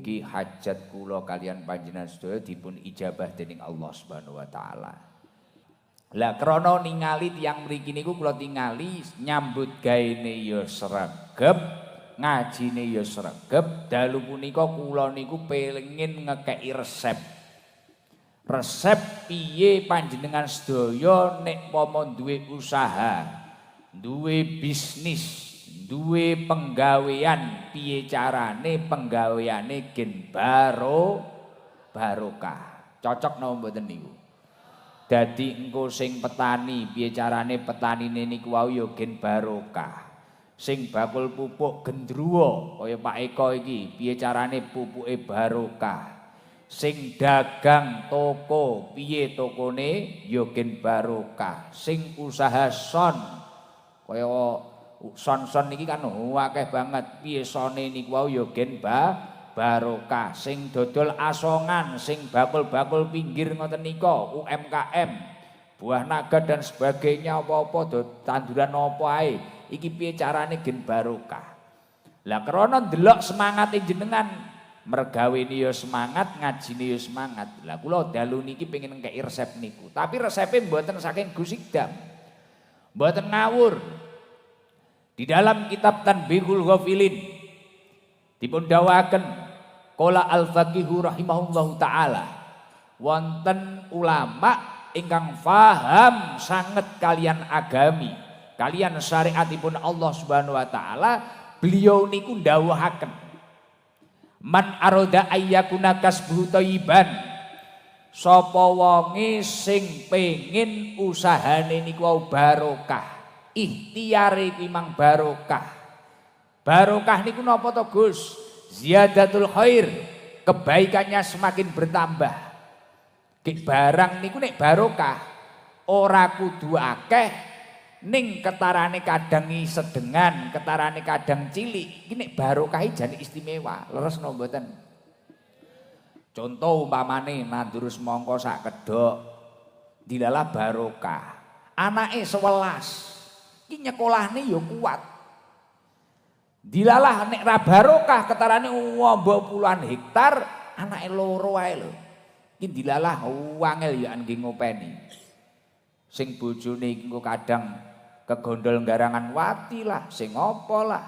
Mugi-mugi hajat kula kalian panjenengan sedaya dipun ijabah dening Allah Subhanahu wa taala. Lah krana ningali tiyang mriki niku kula tingali nyambut gaene ya sregep, ngajine ya sregep, dalu punika kula niku pengin ngekeki resep. Resep piye panjenengan sedaya nek pomo duwe usaha, duwe bisnis, duwe penggawean, piye carane penggaweane gen barokah. Cocok napa mboten niku? Dadi engko sing petani, piye carane petanine niku wau ya gen barokah. Sing bakul pupuk gendruwo kaya Pak Eko iki, piye carane pupuke barokah. Sing dagang toko, piye tokone ya gen barokah. Sing usaha son kaya son-son niki kan akeh banget, piye sone niku wau ya gen barokah. Sing dodol asongan, sing bakul-bakul pinggir ngoten nika, UMKM, buah naga dan sebagainya, apa-apa tanduran apa ae, iki piye carane gen barokah. Lah krana ndelok semangate jenengan, mergaweni ya semangat, ngajine ya semangat. Lah kula dalu niki pengen ngekeki resep niku. Tapi resepe mboten saking Gusikdam. Mboten ngawur. Di dalam kitab Tanbihul Ghafilin dipun dawuhaken qala al-faqihu rahimahullahu taala, wonten ulama ingkang faham sanget kalian agami, kalian syariatipun Allah Subhanahu wa taala, beliau niku ndawuhaken man aroda ayyakuna kasbuhu thayyiban, sapa wonge sing pengin usahane niku barokah, ikhtiare kuwi mang barokah. Barokah niku napa to Gus? Ziyadatul khair, kebaikannya semakin bertambah. Ki barang niku nek barokah ora kudu akeh, ning ketarane kadang sedengan, ketarane kadang cilik. Iki nek barokahe jane istimewa. Leres napa mboten? Contoh umpamane nandur semangka sak kedhok, dilalah barokah. Anake 11, iki nyekolahne ya kuat. Dilalah nek ra barokah ketarane mbok puluhan hektar, anake loro ae lho. Iki dilalah wangel ya nggih ngopeni. Sing bojone iki engko kadang kegondol garangan wati lah, sing apa lah,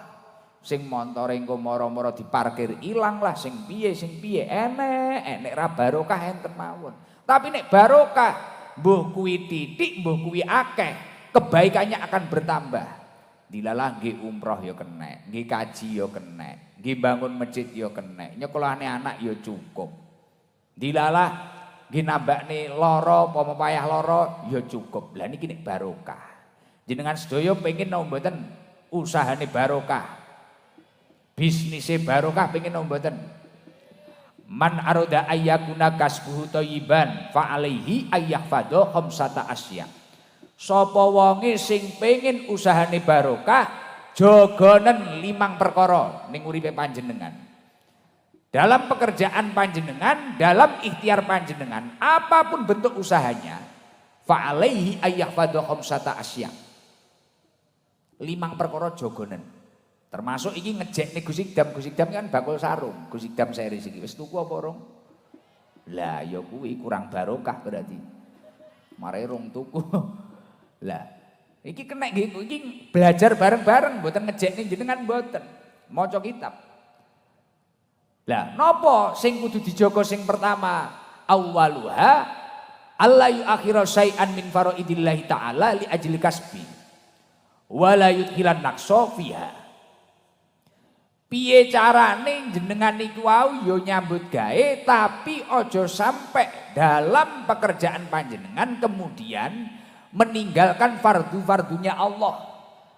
sing montore engko mara-mara diparkir ilang lah, sing piye enek nek ra barokah enten mawon. Tapi nek barokah mbuh kuwi titik, mbuh kuwi akeh, kebaikannya akan bertambah. Dilalah nggih umroh ya kenek, nggih kaji ya kenek, nggih bangun masjid ya kenek, nyekolahane anak ya cukup. Dilalah nggih nambakne lara apa payah lara ya cukup. Lah niki nek barokah. Jenengan sedaya pengen napa mboten usahane barokah? Bisnise barokah pengen napa mboten? Man arada ayyakuna kasbuhu thayyiban fa alaihi ayyahfadha khamsata asya. Sapa wonge sing pengen usahane barokah, jogonen 5 perkara ning uripe panjenengan. Dalam pekerjaan panjenengan, dalam ikhtiar panjenengan, apapun bentuk usahanya, fa alaihi ayyahfadha khamsata asya. 5 perkara jogonen. Termasuk iki ngejekne Gusikdam kan bakul sarung, Gusikdam series iki. Wis tuku apa rong? Lah ya kuwi kurang barokah berarti. Mare rong tuku. Lah iki kena iki belajar bareng-bareng, mboten ngejekne jenengan mboten. Maca kitab. Lah napa sing kudu dijaga sing pertama? Awwaluha alla yu'akhira syai'an min faraidillahi ta'ala li ajli kasbi. Wala yudkhilan naqsa fiha. Piye carane jenengan niku wau ya nyambut gawe tapi aja sampai dalam pekerjaan panjenengan kemudian meninggalkan fardu-fardunya Allah,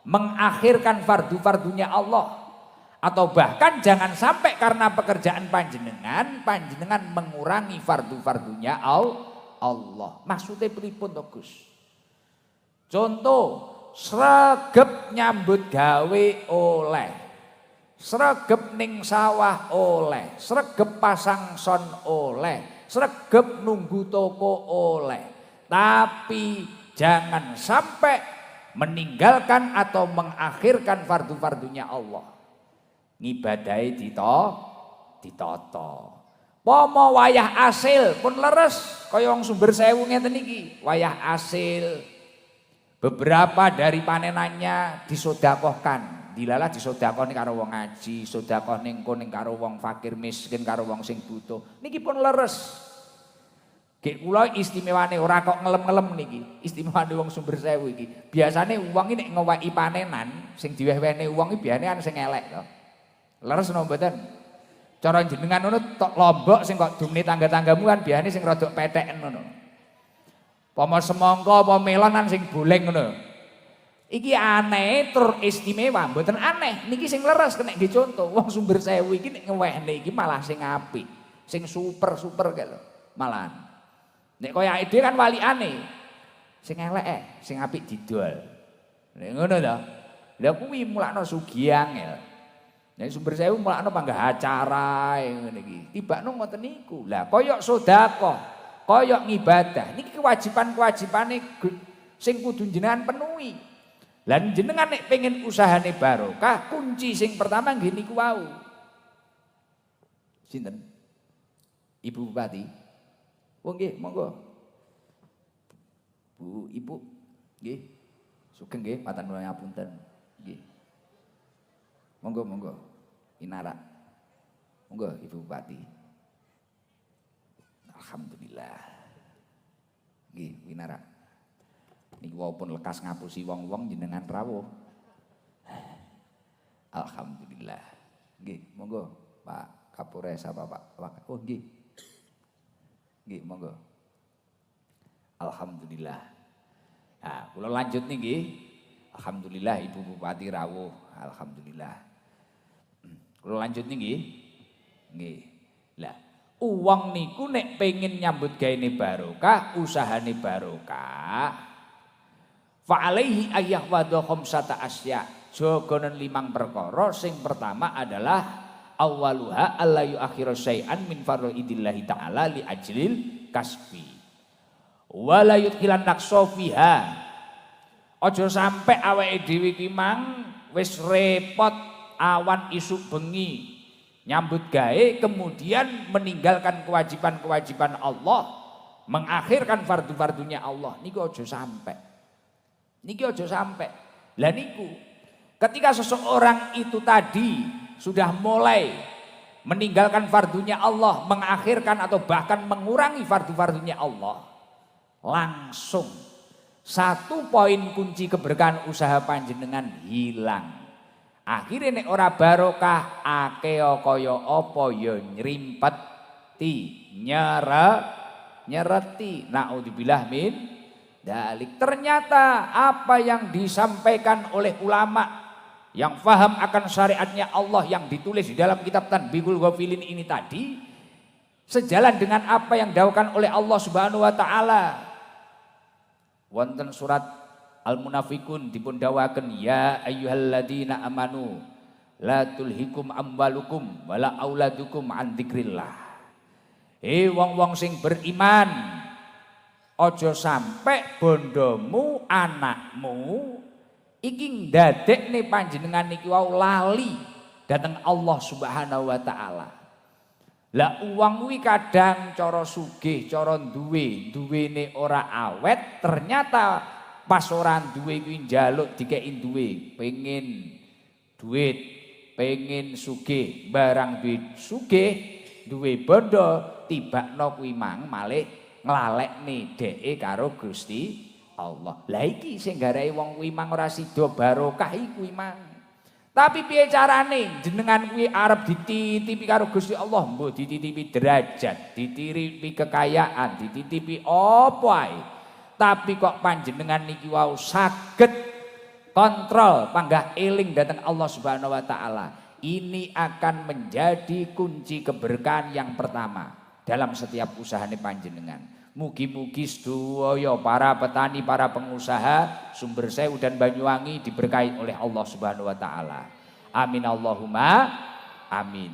mengakhirkan fardu-fardunya Allah, atau bahkan jangan sampai karena pekerjaan panjenengan mengurangi fardu-fardunya Allah. Maksudnya pripun to Gus? Contoh, sregep nyambut gawe oleh, sregep ning sawah oleh, sregep pasang son oleh, sregep nunggu toko oleh. Tapi jangan sampai meninggalkan atau mengakhirkan fardu-fardunya Allah. Ngibadahi ditata. Pomo wayah asil pun leres kaya wong Sumber Sewu ngeten iki. Wayah asil beberapa dari panenannya disedekahkan. Dilalah disedekahne karo wong ngaji, sedekah ning karo wong fakir miskin, karo wong sing butuh. Niki pun leres. Gek kula istimewane ora kok ngelem-ngelem niki. Istimewane wong Sumber Sewu iki. Biasane wong iki nek ngeweki panenan sing diweh-wehne wong iki biasane kan sing elek to. Leres napa mboten? Cara jenengan ngono tok lombok sing kok dumne tangga-tanggamu kan biasane sing rada peteken ngono. Pama semangka apa melon kan sing boleng ngono. Iki aneh tur istimewa, mboten aneh. Niki sing leres kena nggih contoh. Wong Sumber Sewu iki nek ngewehne iki malah sing apik, sing super-super kaya lho. Malahan. Nek kaya ide kan walikane sing elek sing apik didol. Nek ngono to. Lah kuwi mulakno sugih angel. Nek Sumber Sewu mulakno panggah acara ngene iki. Tibakno ngoten niku. Lah kaya sedekah, kaya ngibadah. Niki kewajiban-kewajibane sing kudu jenengan penuhi. Lan jenengan nek pengen usahane barokah, kunci sing pertama nggih niku wau. Sinten? Ibu Bupati. Oh nggih, monggo. Bu, Ibu. Nggih. Sugeng nggih, matur nuwun ngapunten. Nggih. Monggo, monggo. Inara. Monggo Ibu Bupati. Alhamdulillah. Nggih, Winara. Niki walaupun lekas ngapusi wong-wong jenengan rawuh. Alhamdulillah. Nggih, monggo Pak Kapolres apa Pak? Oh nggih. Nggih, monggo. Alhamdulillah. Nah, kula lanjut nih nggih. Alhamdulillah Ibu Bupati rawuh. Alhamdulillah. Kula lanjut nih nggih. Nggih. Lah, uang niku nek pengen nyambut gaene barokah, usahane barokah. Fa alaihi ayyah wadha khamsata asya. Jogonen 5 perkara. Sing pertama adalah awwaluha alla yu'akhiru syai'an min faraidillahi ta'ala li ajlil kasbi. Wa la yudkhilan naqsa fiha. Aja sampe awake dhewe ki mang wis repot awan isuk bengi nyambut gawe kemudian meninggalkan kewajiban-kewajiban Allah, mengakhirkan fardu-fardunya Allah. Niku aja sampai. Niki aja sampai. Lah niku ketika seseorang itu tadi sudah mulai meninggalkan fardunya Allah, mengakhirkan atau bahkan mengurangi fardu-fardunya Allah, langsung satu poin kunci keberkahan usaha panjenengan hilang. Akhirnya nek ora barokah akeh kaya apa ya nyrimpeti, nyereti. Naudzubillah min dalik. Ternyata apa yang disampaikan oleh ulama yang faham akan syariatnya Allah yang ditulis di dalam kitab Tanbihul Ghafilin ini tadi sejalan dengan apa yang didhawuhkan oleh Allah Subhanahu wa taala. Wonten surat Al-Munafikun dipun dawuhaken ya ayyuhalladzina amanu la tulhikum amwalukum wala auladukum an dzikrillah. Wong-wong sing beriman, ojo sampai bondomu, anakmu iki ndadekne panjenengan niki wau lali dhateng Allah Subhanahu wa taala. Lah uang kuwi kadang cara sugih, cara duwene ora awet, ternyata pas ora duwe kuwi njaluk dikeki duwe, pengen duit, pengen sugih, barang duit sugih, duwe bondo, tibakno kuwi mang malih nglalekne dheke karo Gusti Allah. Lah iki sing garai wong kuwi mang ora sida barokah iku mang. Tapi piye carane jenengan kuwi arep dititipi karo Gusti Allah, mbok dititipi derajat, dititipi kekayaan, dititipi apa ae. Tapi kok panjenengan niki wau saged kontrol panggah eling dhateng Allah Subhanahu wa taala. Ini akan menjadi kunci keberkahan yang pertama dalam setiap usahane panjenengan. Mugi-mugi sedaya para petani, para pengusaha Sumber Sewu dan Banyuwangi diberkahi oleh Allah Subhanahu wa taala. Amin Allahumma amin.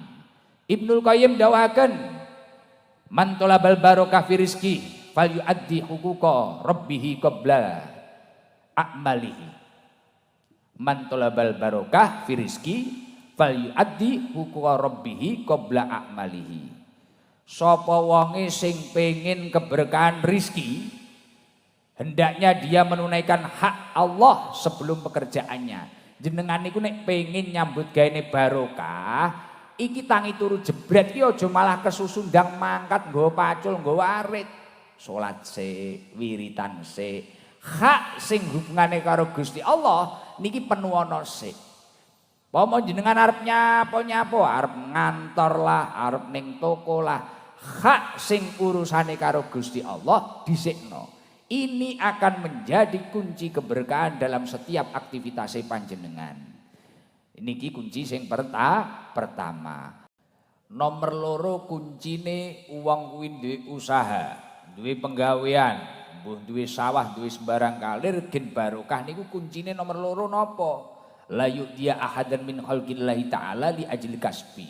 Ibnul Qayyim dawuhaken, man talabal barokah fi rizqi falyuaddi huquqa rabbih qabla a'malihi. Man talabal barokah fi rizqi fal yu'addi huquqa rabbih qabla a'malihi. Sapa wonge sing pengin keberkahan rizki, hendaknya dia menunaikan hak Allah sebelum pekerjaannya. Jenengan niku nek pengin nyambut gaene barokah, iki tangi turu jebret iki aja malah kesusundang mangkat nggawa pacul nggawa arit. Salat sik, wiritan sik. Hak sing hubungane karo Gusti Allah niki penuwana sik. Pomo jenengan arep nyapo-nyapo, arep ngantor lah, arep ning toko lah, hak sing urusane karo Gusti Allah dhisikno. Ini akan menjadi kunci keberkahan dalam setiap aktivitas panjenengan. Niki kunci sing pertama. Nomor loro kuncine wong kuwi duwe usaha, duwe penggawean, mbuh duwe sawah, duwe sembarang kalir gen barokah niku kuncine nomor loro napa? La yu'diya ahadan min khalqillahi ta'ala li ajli kasbi.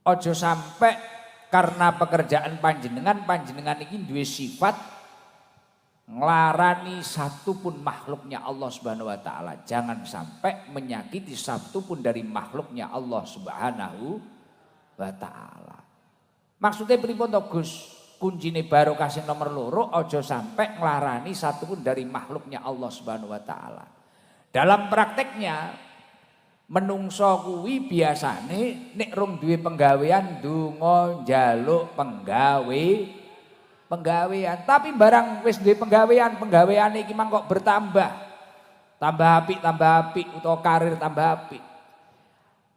Ojo sampai karena pekerjaan panjenengan iki duwe sifat nglarani satu pun makhluknya Allah Subhanahu wa taala. Jangan sampai menyakiti satu pun dari makhluknya Allah Subhanahu wa taala. Maksudnya pripun to Gus? Kuncine barokah sing nomor loro aja sampai nglarani satu pun dari makhluknya Allah Subhanahu wa taala. Dalam prakteknya menungso kuwi biasane nek rung duwe penggawean donga njaluk penggawean, tapi barang wis duwe penggaweane iki mang kok bertambah. Tambah apik utawa karir tambah apik.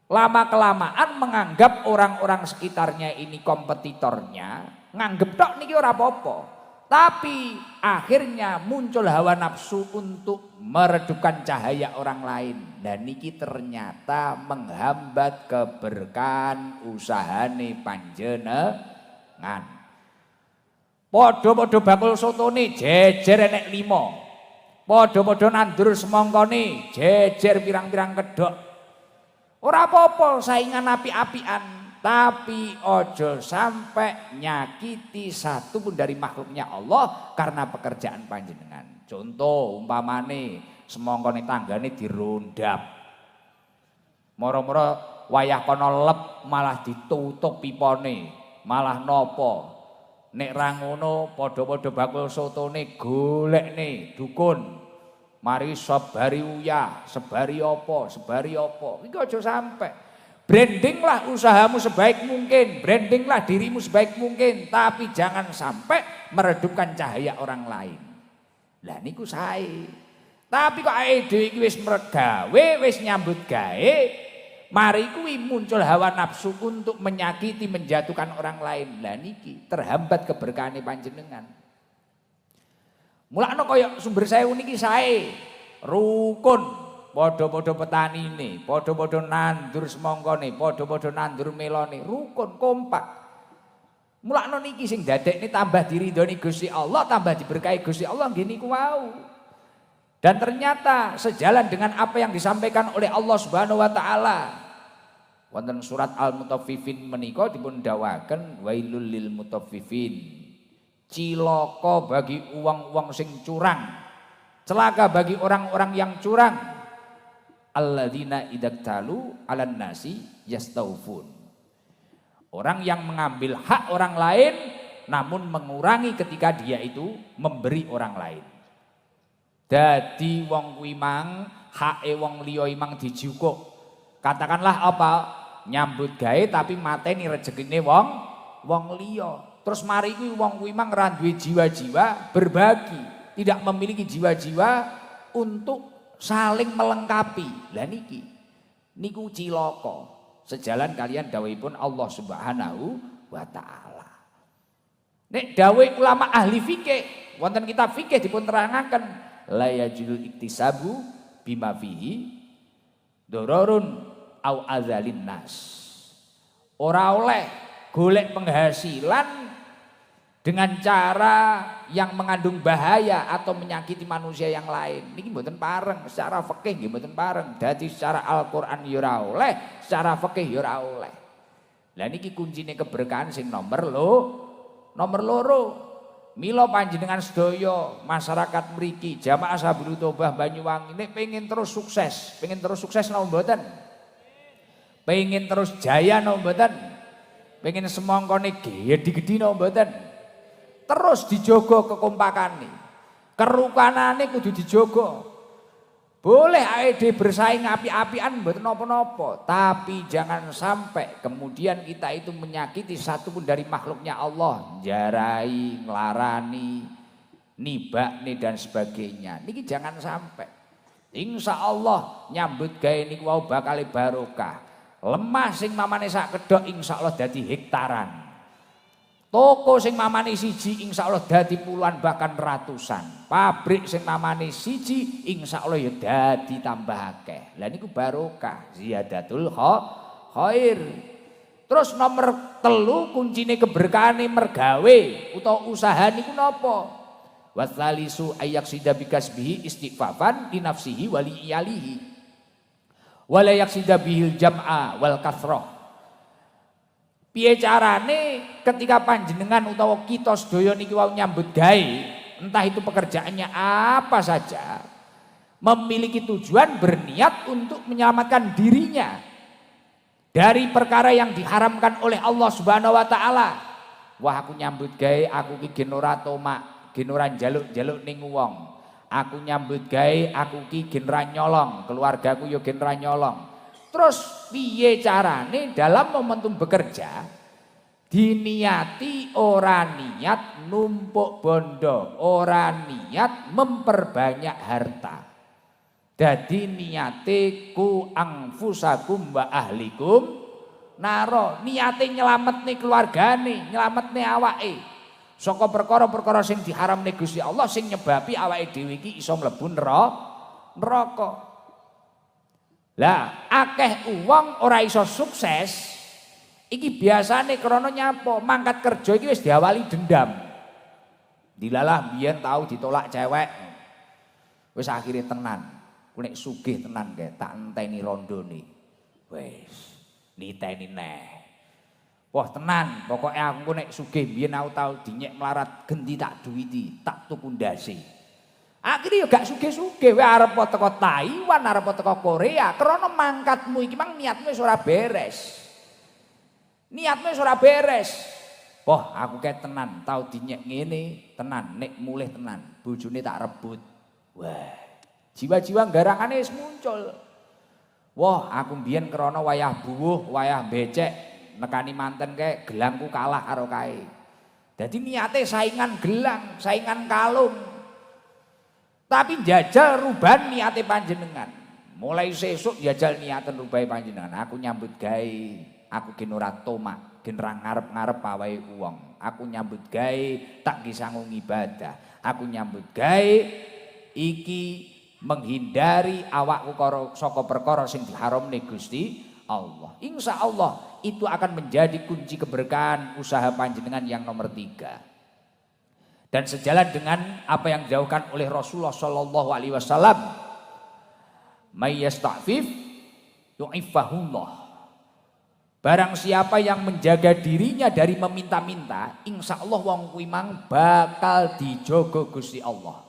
Lama-kelamaan menganggap orang-orang sekitarnya ini kompetitornya, nganggep tok niki ora apa-apa. Tapi akhirnya muncul hawa nafsu untuk meredupkan cahaya orang lain. Dan niki ternyata menghambat keberkahan usahane panjenengan. Padha-padha bakul sotone jejer enek 5. Padha-padha nandur semangkane jejer pirang-pirang kedhok. Ora apa-apa saingan api-apian, tapi ojo sampai nyakiti satu pun dari makhluknya Allah karena pekerjaan panjenengan. Contoh umpamane semangkane tanggane dirondap. Moro-moro wayah kono lep malah ditutup pipone, malah nopo. Nek ra ngono padha-padha bakul sotone golekne dukun. Mari sebari uyah, sebari apa. Iki aja sampai. Brandinglah usahamu sebaik mungkin, brandinglah dirimu sebaik mungkin, tapi jangan sampai meredupkan cahaya orang lain. Lah niku sae. Tapi kok awake dhewe iki wis mregawe, wis nyambut gawe, mari kuwi muncul hawa nafsu untuk menyakiti, menjatuhkan orang lain. Lah niki terhambat keberkahane panjenengan. Mulakno kaya Sumber Sewu niki sae, rukun, padha-padha petanine, padha-padha nandur semangkane, padha-padha nandur melone, rukun kompak. Mulakno niki sing dadekne tambah diridhoni Gusti Allah, tambah diberkahi Gusti Allah nggih niku wau. Dan ternyata sejalan dengan apa yang disampaikan oleh Allah Subhanahu wa taala. Wonten surat Al-Mutaffifin menika dipun dawuhaken wailul lil mutaffifin. Cilaka bagi uang-uang sing curang, celaka bagi orang-orang yang curang. Alladzina idaktalu 'alan nasi yastaufun. Orang yang mengambil hak orang lain namun mengurangi ketika dia itu memberi orang lain. Dadi wong kuwi mang hake wong liya imang dijukuk. Katakanlah apa? Nyambut gawe tapi mateni rezekine wong liya. Terus mari kuwi wong kuwi mang ra duwe jiwa-jiwa berbagi, tidak memiliki jiwa-jiwa untuk saling melengkapi. Lah niki niku cilaka. Sejalan kalian dawuhipun Allah Subhanahu wa taala. Nek dawuh ulama ahli fikih, wonten kitab fikih dipun terangaken la yajul iktisabu bima fihi dororun au azalin nas. Ora oleh golek penghasilan dengan cara yang mengandung bahaya atau menyakiti manusia yang lain. Niki mboten pareng, secara fikih nggih mboten pareng. Dadi secara Al-Qur'an ya ora oleh, secara fikih ya ora oleh. Lah niki kuncine keberkahan sing nomor loro. Mila panjenengan sedaya masyarakat mriki jamaah Sabilul Tobah Banyuwangi nek pengen terus sukses napa mboten? Pengen terus jaya napa mboten? Pengen semongkone gedhi-gedhi napa mboten? Terus dijogo kekompakane. Kerukanane kudu dijogo. Boleh AED bersaing api-apian mboten napa-napa, tapi jangan sampai kemudian kita itu menyakiti satu pun dari makhluknya Allah, jarai, nglarani, nibakne dan sebagainya. Niki jangan sampai. Insya Allah nyambut gawe niku wau bakal barokah. Lemah sing mamane sak kedhok insya Allah dadi hektaran. Toko sing mamane siji insya Allah dadi puluhan bahkan ratusan. Pabrik sing mamane siji insya Allah ya dadi tambah akeh. Lah niku barokah, ziyadatul khair. Terus nomor 3 kuncine keberkahane mergawe utawa usaha niku napa? Wasalisu ayaksida bikasbihi istighfafan li nafsihi wa li iyalihi. Wala yaksida bihil jam'a wal kathrah. Piye carane ketika panjenengan utawa kita sedaya niki wau nyambut gawe, entah itu pekerjaannya apa saja, memiliki tujuan berniat untuk menyelamatkan dirinya dari perkara yang diharamkan oleh Allah Subhanahu wa taala. Wah, aku nyambut gawe, aku ki gen ora tomak, gen ora njaluk-njaluk ning wong. Aku nyambut gawe, aku ki gen ra nyolong, keluargaku yo gen ra nyolong. Terus piye carane dalam momentum bekerja diniati ora niat numpuk bondo, ora niat memperbanyak harta. Dadi niate ku angfusakum wa ahlikum naro, niate nyelametne keluargane, nyelametne awake saka perkara-perkara sing diharamne Gusti Allah sing nyebabi awake dhewe iki iso mlebu neraka. Lah akeh uang ora iso sukses iki biasane krana nyapa mangkat kerja iki wis diawali dendam. Dilalah biyen tau ditolak cewek. Wis akhire tenan. Ku nek sugih tenan kae tak enteni rondone. Wis niteni neh. Wah tenan, pokoke aku nek sugih biyen aku tau dinyek melarat genti tak duwiti, tak tuku ndase. Akhirnya gak sugih-sugih, we arep teko Taiwan, arep teko Korea, karena mangkatmu iki mang niatmu wis ora beres. Niatmu wis ora beres. Wah, aku kayak tenan, tau dinyek ngene, tenan, nek mulih tenan, bojone tak rebut. Wah, jiwa-jiwa garangane wis muncul. Wah, aku mbiyen krana wayah buwuh, wayah becek, nekani manten kae gelangku kalah karo kae. Dadi niate saingan gelang, saingan kalung. Tapi jajal ruban niate panjenengan. Mulai sesuk jajal niaten rubahe panjenengan. Aku nyambut gawe, aku gen ora tomak, gen ra ngarep-ngarep pawahe wong. Aku nyambut gawe tak gisangung ibadah. Aku nyambut gawe iki menghindari awakku saka perkara sing diharamne Gusti Allah. Insya Allah itu akan menjadi kunci keberkahan usaha panjenengan yang nomor 3. Dan sejalan dengan apa yang dijauhkan oleh Rasulullah Shallallahu Alaihi Wasallam, mayyastafif yu'iffahullah. Barang siapa yang menjaga dirinya dari meminta-minta, insya Allah wong kuwi mang bakal dijogo Gusti Allah.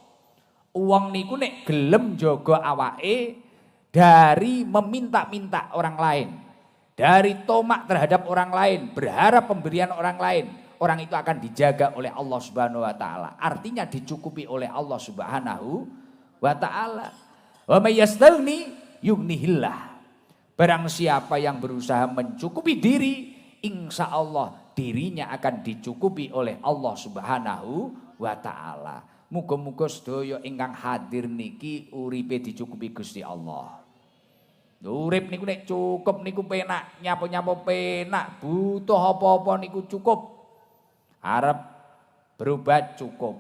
Uang niku nek gelem jogo awake dari meminta-minta orang lain, dari tomak terhadap orang lain, berharap pemberian orang lain. Orang itu akan dijaga oleh Allah Subhanahu wa taala. Artinya dicukupi oleh Allah Subhanahu wa taala. Wa may yastaghni yughnihillah. Barang siapa yang berusaha mencukupi diri, insya Allah dirinya akan dicukupi oleh Allah Subhanahu wa taala. Muga-muga sedaya ingkang hadir niki uripe dicukupi Gusti Allah. Urip niku nek cukup niku penak, nyapa-nyapa penak, butuh apa-apa niku cukup. Arep berobat cukup,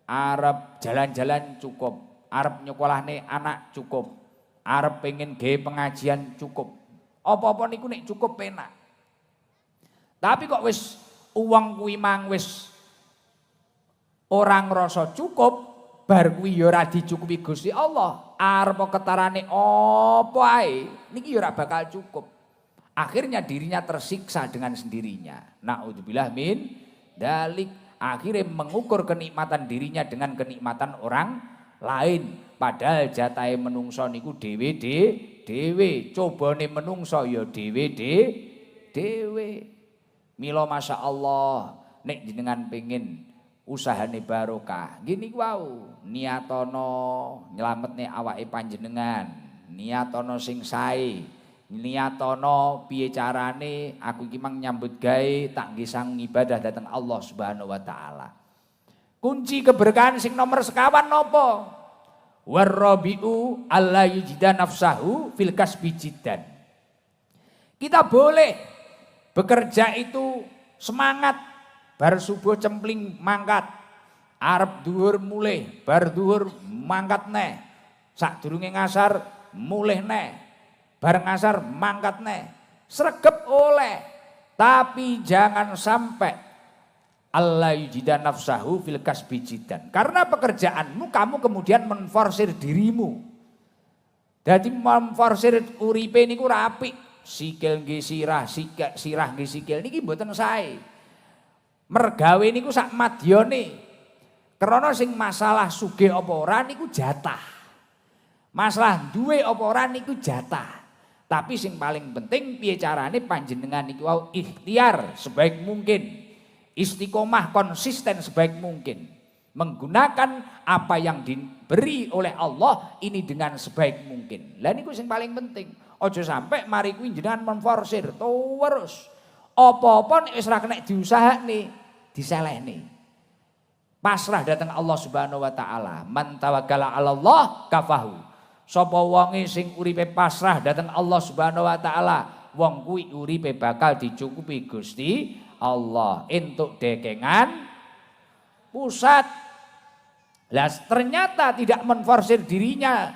arep jalan-jalan cukup, arep nyekolahne anak cukup, arep pengen gawe pengajian cukup. Apa-apa niku nek cukup penak. Tapi kok wis uang kuwi mang wis ora ngrasa cukup, bar kuwi ya ora dicukupi Gusti Allah. Arep ketarane apa ae niki ya ora bakal cukup. Akhirnya dirinya tersiksa dengan sendirinya. Naudzubillah min dalik. akhirnya mengukur kenikmatan dirinya dengan kenikmatan orang lain. Padahal jatahe menungso niku dhewe, cobane menungso ya dhewe. Mila Masya Allah, nek jenengan pengin usahane barokah, gini wau niatono nyelametne awake panjenengan, niatono sing sae, niatono piye carane aku iki mang nyambut gawe tak ngisang ibadah dateng Allah Subhanahu wa taala. Kunci keberkahan sing nomor sekawan napa? Warrabiu alla yujida nafsahu fil kasbi jiddan. Kita boleh bekerja itu semangat, bar subuh cempling mangkat, arep dhuwur mulih, bar dhuwur mangkat neh, sadurunge ngasar mulih neh, bar ngasar mangkat neh, sregep oleh, tapi jangan sampai Allah yujida nafsahu fil kasbi jiddan. Karena pekerjaanmu kamu kemudian menforsir dirimu. Jadi memforsir uripe niku rapi. Sikil nggih sirah nggih sikil niki mboten sae. Mergawe niku sak madyane. Krana sing masalah sugih apa ora niku jatah. Masalah duwe apa ora niku jatah. Tapi sing paling penting piye carane panjenengan niku wau ikhtiar sebaik mungkin. Istiqomah konsisten sebaik mungkin. Menggunakan apa yang diberi oleh Allah ini dengan sebaik mungkin. Lah niku sing paling penting. Ojo sampai mari kuwi jenengan menforsir terus. Apa-apa nek wis ra kena diusahakne, diselehne. Pasrah datang Allah Subhanahu wa taala. Man tawakkala 'ala Allah kafahu. Sapa wonge sing uripe pasrah datang Allah Subhanahu wa taala, wong kuwi uripe bakal dicukupi Gusti Allah. Entuk dekengan pusat. Lah ternyata tidak menforsir dirinya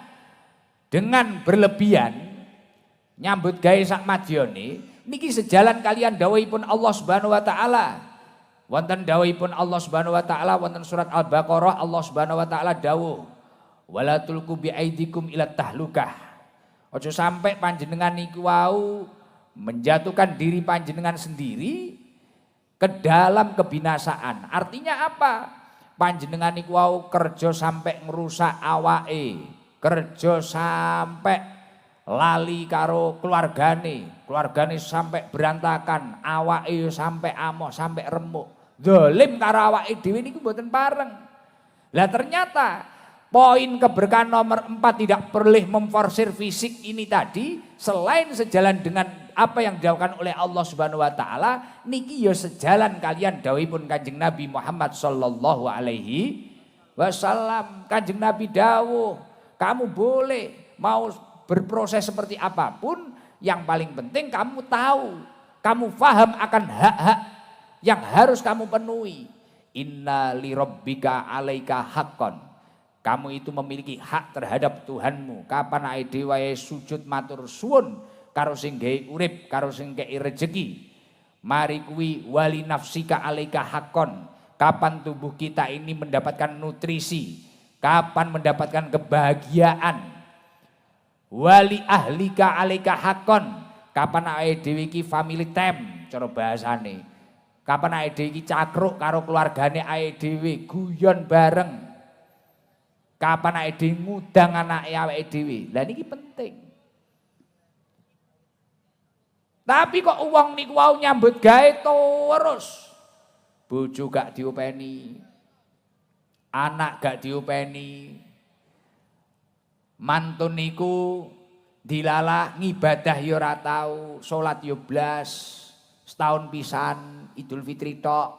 dengan berlebihan. Nyambut gawe sak madyane niki sejalan kalian dawuhipun Allah Subhanahu wa taala. Wonten dawuhipun Allah Subhanahu wa taala wonten surat Al-Baqarah, Allah Subhanahu wa taala dawuh, "Wala tulqu bi aidikum ila tahlukah." Ojo sampai panjenengan niku wau menjatuhkan diri panjenengan sendiri ke dalam kebinasaan. Artinya apa? Panjenengan niku wau kerja sampai ngerusak awake, kerja sampai lali karo keluargane sampai berantakan, awake sampai amoh, sampai remuk. Zalim karo awake dhewe niku mboten pareng. Lah ternyata poin keberkahan nomor 4 tidak perlu memforsir fisik ini tadi, selain sejalan dengan apa yang dilakukan oleh Allah Subhanahu wa taala, niki ya sejalan kalian dawuhipun Kanjeng Nabi Muhammad sallallahu alaihi wasallam. Kanjeng Nabi dawuh, kamu boleh mau berproses seperti apapun, yang paling penting kamu tahu, kamu paham akan hak-hak yang harus kamu penuhi. Inna li rabbika alaika haqqan. Kamu itu memiliki hak terhadap Tuhanmu. Kapan ae dhewe sujud matur suwun karo sing gawe urip, karo sing kei rejeki. Mari kuwi wali nafsika alaika haqqan. Kapan tubuh kita ini mendapatkan nutrisi, kapan mendapatkan kebahagiaan. Wali ahlika alaika haqqan. Kapan ae dhewe iki family time cara bahasane. Kapan ae dhewe iki cakruk karo keluargane ae dhewe, guyon bareng. Kapan ae dhewe ngudang anake awake dhewe. Lah niki penting. Tapi kok wong niku wau nyambut gawe terus. Bojo gak diopeni. Anak gak diopeni. Mantun niku dilalah ngibadah ya ora tau, salat ya blas, setahun pisan Idul Fitri tok.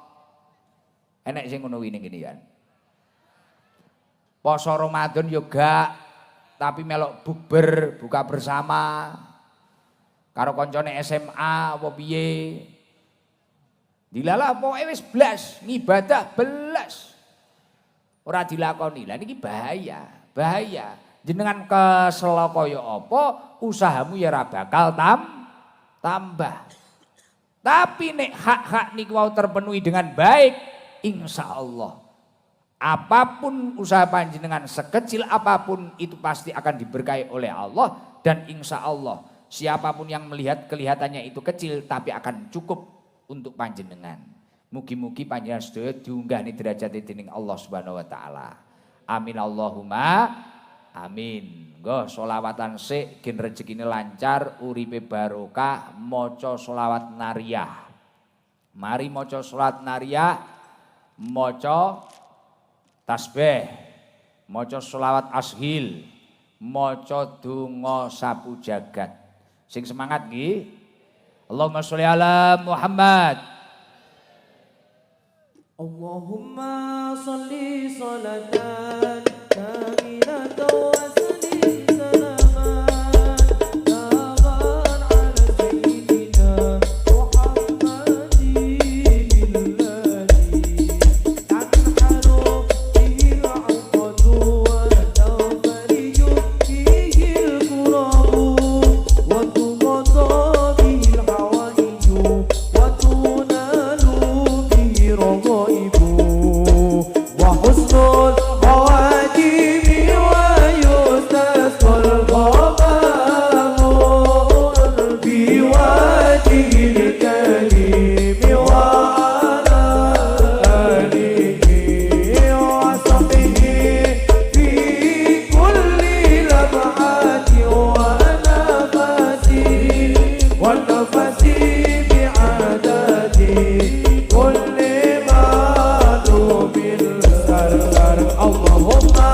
Enek sing ngono wingi kan. Poso Ramadan ya gak, tapi melok bukber, buka bersama karo koncone SMA apa piye. Dilalah pokoke wis blas, ngibadah belas. Ora dilakoni. Lah niki bahaya, bahaya. Jenengan kesel kaya apa, usahamu ya ora bakal tambah. Tapi nek hak-hak niku wau terpenuhi dengan baik, insya Allah apapun usaha panjenengan sekecil apapun itu pasti akan diberkahi oleh Allah, dan insya Allah siapapun yang melihat kelihatannya itu kecil tapi akan cukup untuk panjenengan. Mugi-mugi panjenengan sedaya diunggahni derajate dening Allah Subhanahu wa taala. Amin Allahumma amin. Nggo selawatan sik gen rezekine lancar, uripe barokah, maca selawat nariyah. Mari maca selawat nariyah, maca tasbih, maca selawat ashil, maca donga sapu jagat. Sing semangat nggih. Allahumma sholli ala Muhammad. Allahumma sholli sholatan kamilatan wa sallim salaman taban ala sayyidina Muhammadin alladhi tanhalu bihi al-'uqadu wa tanfariju bihi al-kurabu wa tuqadda bihi al-hawaiju wa tunalu bihi وحسن الخواتيم ويستسقى الغمام بوجه الكريم وعلى آله وصحبه في كل لمحة ونفس والنفس بعدد كل Allahumma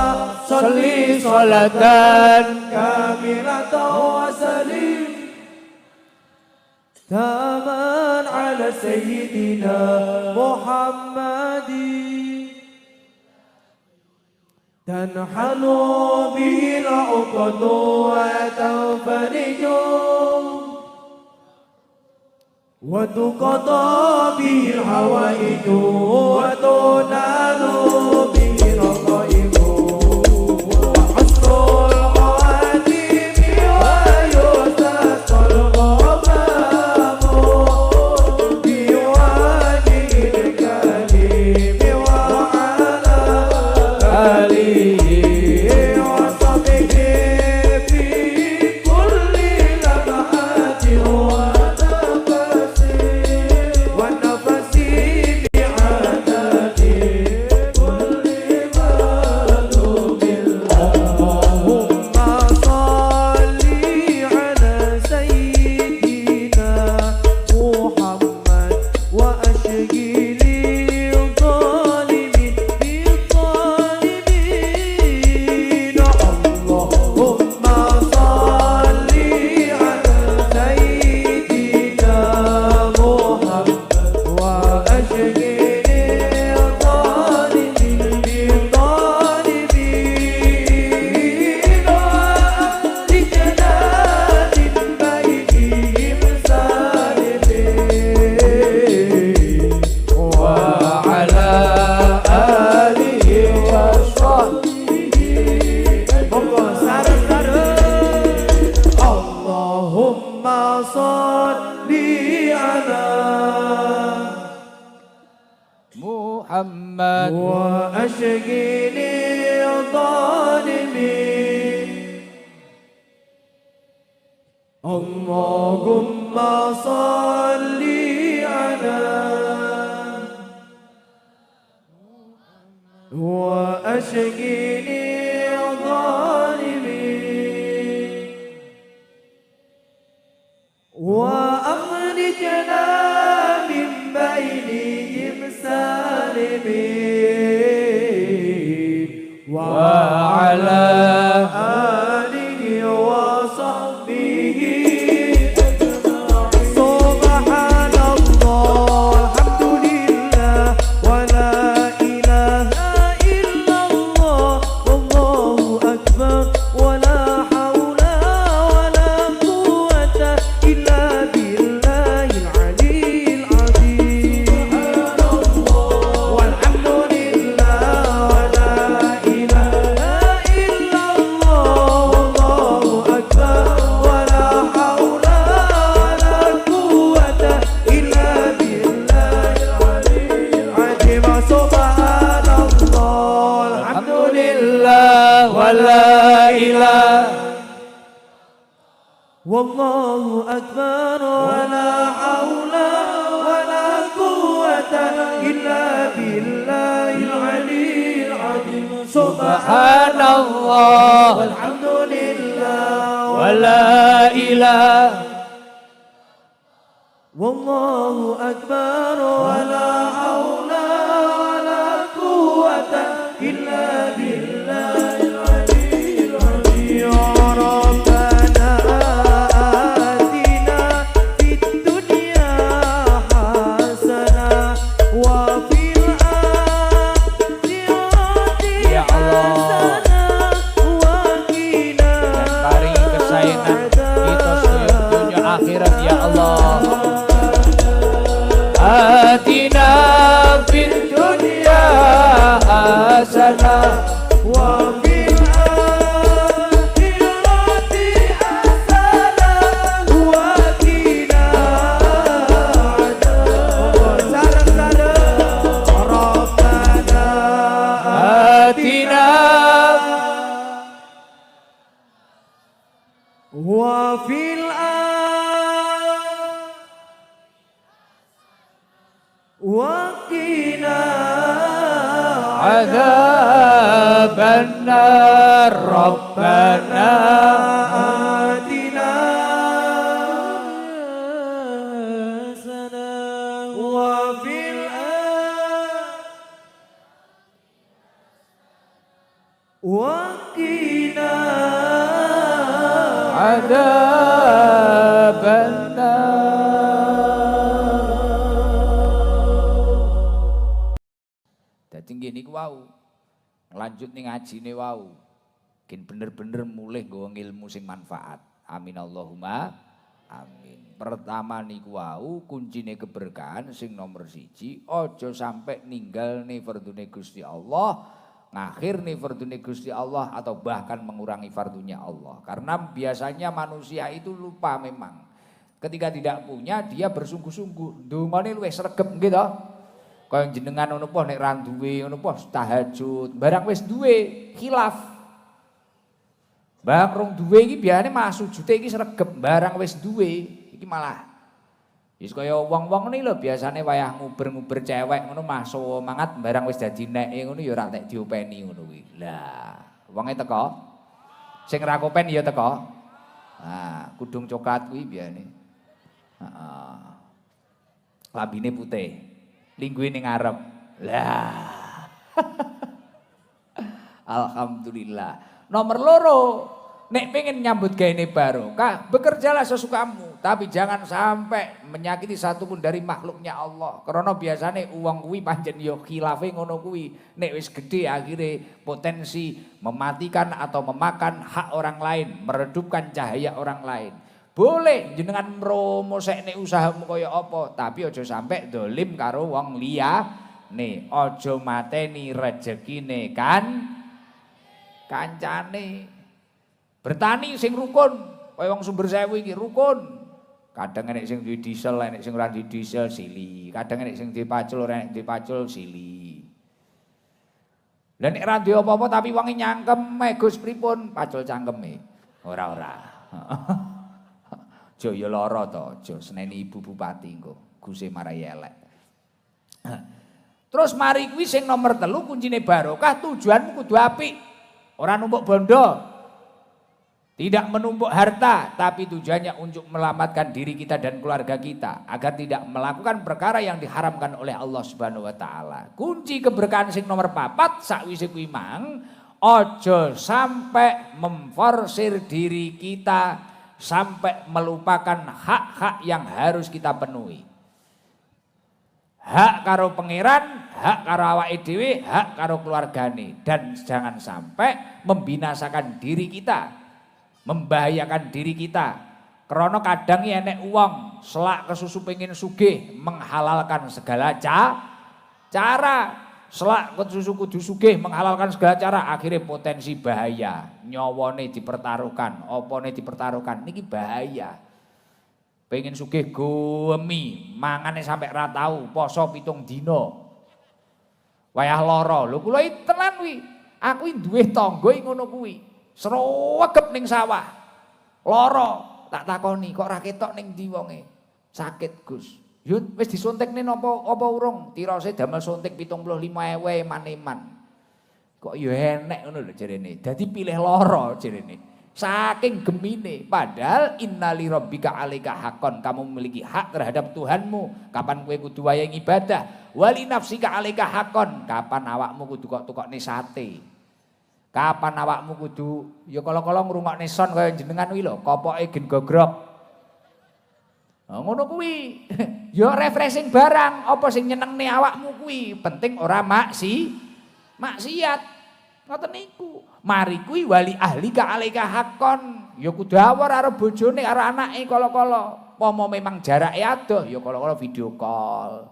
sholli sholatan kamilatan wa sallim taman ala sayyidina Muhammadin tanhalu bihi al-'uqadu wa tanfariju wa tuqadda bihi al-hawaiju wa tunalu bihi raqaibu wa husnul khawatimi wa yustasqal ghamamu biwajhil karimi wa ala alihi wa sahbihi fi kulli lamhatin wa Muhammad wa ashghili dhalimin Allahumma salli ala wa ashghili dhalimin wa akhrijna min bainihim salimin wa ala alihi wa sahbihi subhana subhanallah walhamdulillah wala ilaha wallahu akbar wala haula wala quwwata illa billahil aliyyil azim ya rabbana atina fid dunya hasanah wa fil akhirati Ya Allah. hasanah wa qina Dan paringi kesayangan kita sedaya dunia akhirat ya Allah. Atina fid dunya hasanah wa fil akhirati hasanah wa qina adzabannar rabbana atina wa fil wa qina adzaban nar rabbana atina hasanah wa fil wa qina adzaban nar. Dadi ngene iku wau. Lanjut ning ngajine wau. Gen bener-bener mulih nggawa ilmu sing manfaat. Amin Allahumma amin. Pertama niku wau kuncine keberkahan sing nomor 1, aja sampai ninggalne fardune Gusti Allah, ngakhirne fardune Gusti Allah atau bahkan mengurangi fardunya Allah. Karena biasanya manusia itu lupa memang. Ketika tidak punya dia bersungguh-sungguh. Ndongane luwih sregep nggih to. Kaya jenengan ngono po nek ra duwe ngono po tahajud, barang wis duwe khilaf. Barang rong duwe iki biasane mas sujute iki sregep, barang wis duwe iki malah wis kaya wong-wong ni lho biasane wayah nguber-nguber cewek ngono mas semangat barang wis dadi neke ngono ya ora tek diopeni ngono kuwi. Lah, wonge teko. Sing ra kopen ya teko. Nah, kudung coklat kuwi biasane. Heeh. Lambine putih. Lingguhe ning ngarep. Lah. Alhamdulillah. Nomor 2, nek pengen nyambut gaene barokah, bekerjalah sesukamu, tapi jangan sampai menyakiti satupun dari makhluknya Allah. Karena biasane uang kuwi pancen yo khilafe ngono kuwi. Nek wis gede akhirnya potensi mematikan atau memakan hak orang lain, meredupkan cahaya orang lain. Boleh jenengan mromosekne usahamu kaya apa, tapi aja sampai dolim karo wong liya. Nih, aja mateni rezekine kancane. Bertani sing rukun, kaya wong Sumber Sewu iki rukun. Kadang enek sing duwe diesel, enek sing ora duwe diesel sili. Kadang enek sing duwe pacul, ora enek duwe pacul sili. Lah nek ora duwe apa-apa tapi wonge nyangkem, Gus pripun pacul cangkeme. Ora. Jo ya lara to, aja seneni ibu bupati engko, guse marai elek. Terus mari kuwi sing nomor 3 kuncine barokah, tujuanmu kudu apik. Ora numpuk bondo. Tidak menumpuk harta, tapi tujuannya untuk menyelamatkan diri kita dan keluarga kita agar tidak melakukan perkara yang diharamkan oleh Allah Subhanahu wa taala. Kunci keberkahan sing nomor 4 sakwise kuwi mang, aja sampai memforsir diri kita sampai melupakan hak-hak yang harus kita penuhi. Hak karo pangeran, hak karo awake dhewe, hak karo keluargane, dan jangan sampai membinasakan diri kita, membahayakan diri kita. Karena kadang enek uang selak kesusu pengen sugih menghalalkan segala cara. Selak kesusu kudu sugih menghalalkan segala cara, akhirnya potensi bahaya. Nyawane dipertaruhkan, opone dipertaruhkan, niki bahaya. Pengen sugih gemi, mangane sampai ra tau, poso 7 dina. Wayah lara. Lho kula iki tenan kuwi. Aku iki duwe tangga ngono kuwi. Srewegep ning sawah. Lara, tak takoni kok ra ketok ning ndi wonge. Sakit, Gus. Yo wis disuntikne apa urung? Tirose damel suntik 75.000 eman-eman. Kok ya enek ngono lho jarene. Dadi pilih lara jarene. Saking gemine, padahal innali rabbika 'alaika haqqon, kamu memiliki hak terhadap Tuhanmu. Kapan kowe kudu wayang ibadah? Wali nafsika 'alaika haqqon, kapan awakmu kudu kok tukokne sate. Kapan awakmu kudu ya kala-kala ngrungokne son kaya jenengan kuwi lho, kopoke gen gogrok. Ngono kuwi. Ya refreshing barang, apa sing nyenengne awakmu kuwi, penting ora maksiat. Ngoten niku. Mari kuwi wali ahli ka alaika hakon. Ya kudu awor karo bojone karo anake kala-kala. Pomo memang jarake adoh ya kala-kala video call.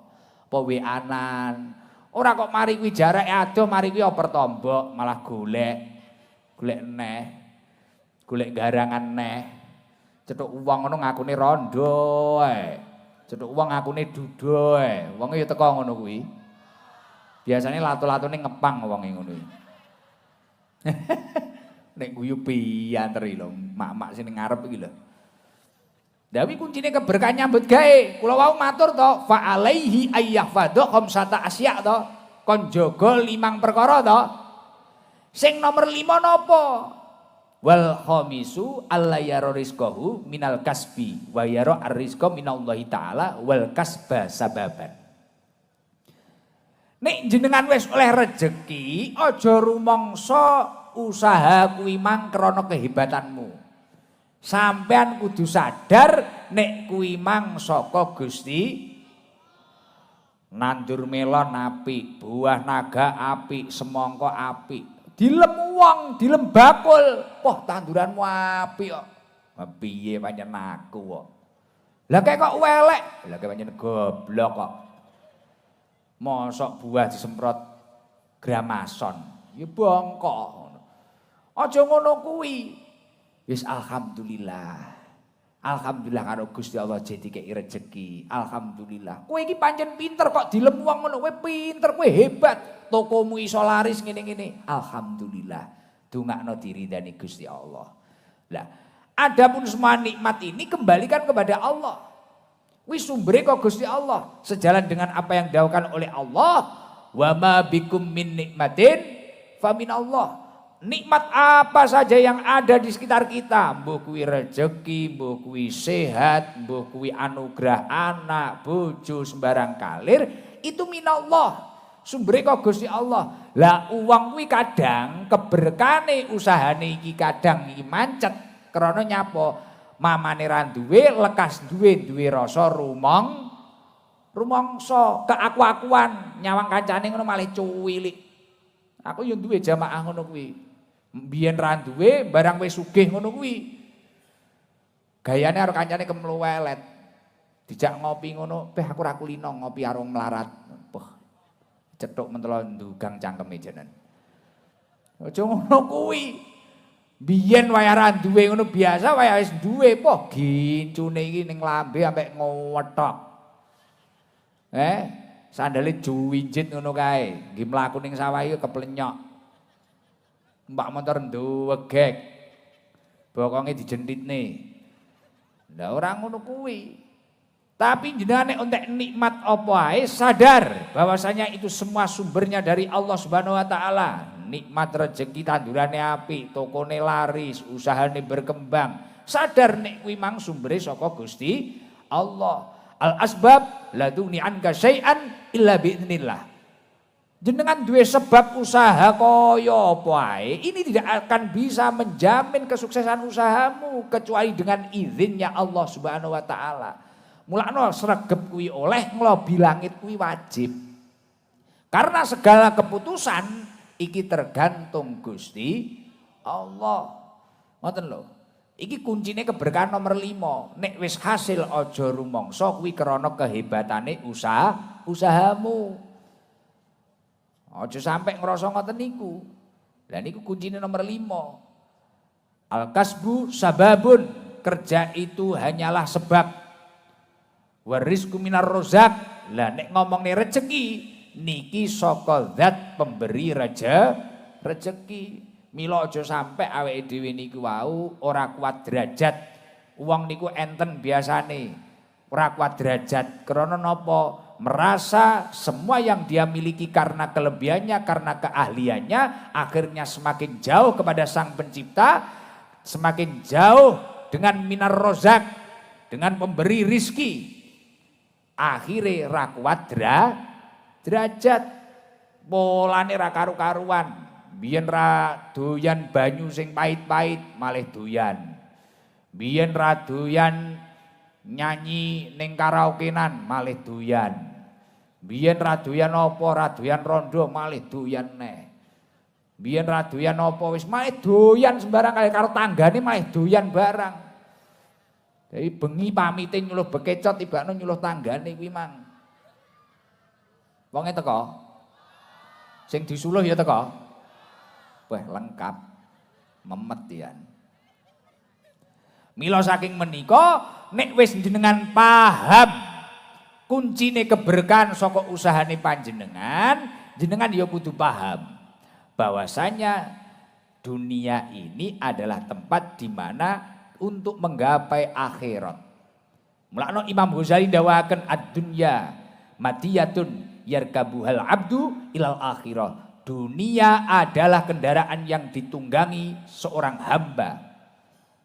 Apa WA-an. Ora kok mari kuwi jarake adoh, mari kuwi oper tombok, malah golek neh. Golek garangan neh. Cetuk uang ngono ngakune rondo ae. Cetuk uang ngakune dudo ae. Wonge ya teko ngono kuwi. Biasane latu-latune ngepang wonge ngono kuwi. Nek guyu pianteri lho, mak-mak sing ngarep iki lho. Dawi kuncine keberkahan nyambut gawe. Kula wau matur to, fa alaihi ayyahfadhu khamsata asya to. Kon jaga 5 perkara to. Sing nomor 5 napa? Wal khamisu alla yara rizqahu minal kasbi wa yara ar-rizqa minallahi ta'ala wal kasba sababan. Nek jenengan wis oleh rejeki, aja rumangsa usaha kuwi mang krana kehebatanmu. Sampean kudu sadar nek kuwi mang saka Gusti. Nandur melon apik, buah naga apik, semangka apik. Dilem wong, dilem bakul. Poh tanduranmu apik kok. Piye pancen aku kok. Lah kok welek, lah pancen goblok kok. Mosok buah disemprot gramason, ya bongkok. Aja ngono kuwi. Wis alhamdulillah. Alhamdulillah karo Gusti Allah dikeki rejeki. Alhamdulillah. Kowe iki pancen pinter kok dilem wong ngono. Kowe pinter, kowe hebat. Tokomu iso laris ngene-ngene. Alhamdulillah. Dongakno diridani Gusti Allah. Lah, adapun semua nikmat ini kembalikan kepada Allah. Wis sumbere kok Gusti Allah, sejalan dengan apa yang dilakukan oleh Allah. Wa ma bikum min nikmatin fa min Allah. Nikmat apa saja yang ada di sekitar kita, mbuh kuwi rezeki, mbuh kuwi sehat, mbuh kuwi anugerah anak, bojo sembarang kalir, itu minallah. Sumbere kok Gusti Allah. Lah uang kuwi kadang keberkane usahane iki kadang iki mancet krana nyapa? Mamane ra duwe, lekas duwe rasa rumangsa, keaku-akuan, nyawang kancane ngono malah cuwilik. Aku yo duwe jamaah ngono kuwi. Mbiyen ra duwe, barang wis sugih ngono kuwi. Gayane karo kancane kemluwelet. Dijak ngopi ngono, "Beh aku ra kulino ngopi karo melarat." Wah. Cetuk mentolo ndugang cangkeme jenen. Aja ngono kuwi. Biyen waya ra duwe ngono biasa, waya wis duwe poh gincune iki ning lambe sampe ngwethok. Sandale juwinjit ngono kae, nggih mlaku ning sawah iki keplenyok. Mbak motor ndwegek. Bokonge dijentitne. Lah ora ngono kuwi. Tapi jenengan nek entek nikmat apa ae sadar bahwasanya itu semua sumbernya dari Allah Subhanahu wa taala. Nikmat rezeki tandurane apik, tokone laris, usahane berkembang. Sadar nek kuwi mang sumbere saka Gusti Allah. Al asbab la tughni anka syai'an illa biidznillah. Jenengan duwe sebab usaha kaya apa ae, ini tidak akan bisa menjamin kesuksesan usahamu kecuali dengan izinnya Allah Subhanahu wa taala. Mulane sregep kuwi oleh nglobi langit kuwi wajib. Karena segala keputusan iki tergantung Gusti Allah. Ngoten lho. Iki kuncine keberkahan nomor 5. Nek wis hasil aja rumangsa kuwi krana kehebatane usahamu. Aja sampai ngrasa ngoten niku. Lah niku kuncine nomor 5. Al-kasbu sababun. Kerja itu hanyalah sebab. Warizqu minar rozak. Lah nek ngomongne rezeki niki saka zat pemberi rezeki. Mila aja sampe awake dhewe niku wau ora kuat derajat. Wong niku enten biasane ora kuat derajat. Krana napa? merasa semua yang dia miliki karena kelebihannya, karena keahliannya, akhirnya semakin jauh kepada Sang Pencipta, semakin jauh dengan minar rozak, dengan pemberi rizki. Akhirnya ra kuat derajat, polane ra karu-karuan. Biyen ra doyan banyu sing pahit-pahit, malih doyan. Biyen ra doyan nyanyi ning karaokenan, malih doyan. Biyen ra doyan apa, ra doyan rondo, malih doyan neh. Biyen ra doyan apa wis malih doyan sembarang karo tanggane malih doyan barang. Jadi bengi pamite nyuluh bekecot tibakno nyuluh tanggane kuwi mang. Wonge teko. Sing disuluh ya teko. Wah, lengkap. Memet ya. Mila saking menika nek wis jenengan paham kuncine keberkahan saka usahane panjenengan, jenengan ya kudu paham bahwasanya dunia ini adalah tempat di mana untuk menggapai akhirat. Mulakno Imam Ghazali dawaken ad-dunya matiyatun yarkabuhal abdu ilal akhirah. Dunia adalah kendaraan yang ditunggangi seorang hamba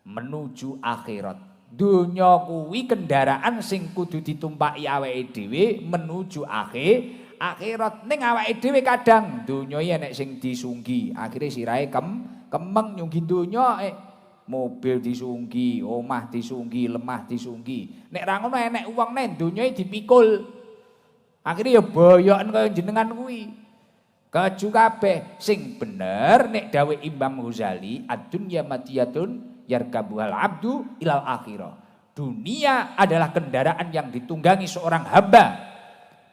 menuju akhirat. Dunya kuwi kendaraan sing kudu ditumpaki awake dhewe menuju akhirat. Ning awake dhewe kadang dunya iki nek sing disunggi, akhire sirahe kemeng nyunggi dunya mobil disunggi, omah disunggi, lemah disunggi. Nek ra ngono enek wong nek dunya dipikul. Akhire ya boyoken kaya jenengan kuwi. Keju kabeh sing bener nek dawe Imam Ghazali ad-dunya matiyatun yarkabuhal abdu ilal akhirah. Dunia adalah kendaraan yang ditunggangi seorang hamba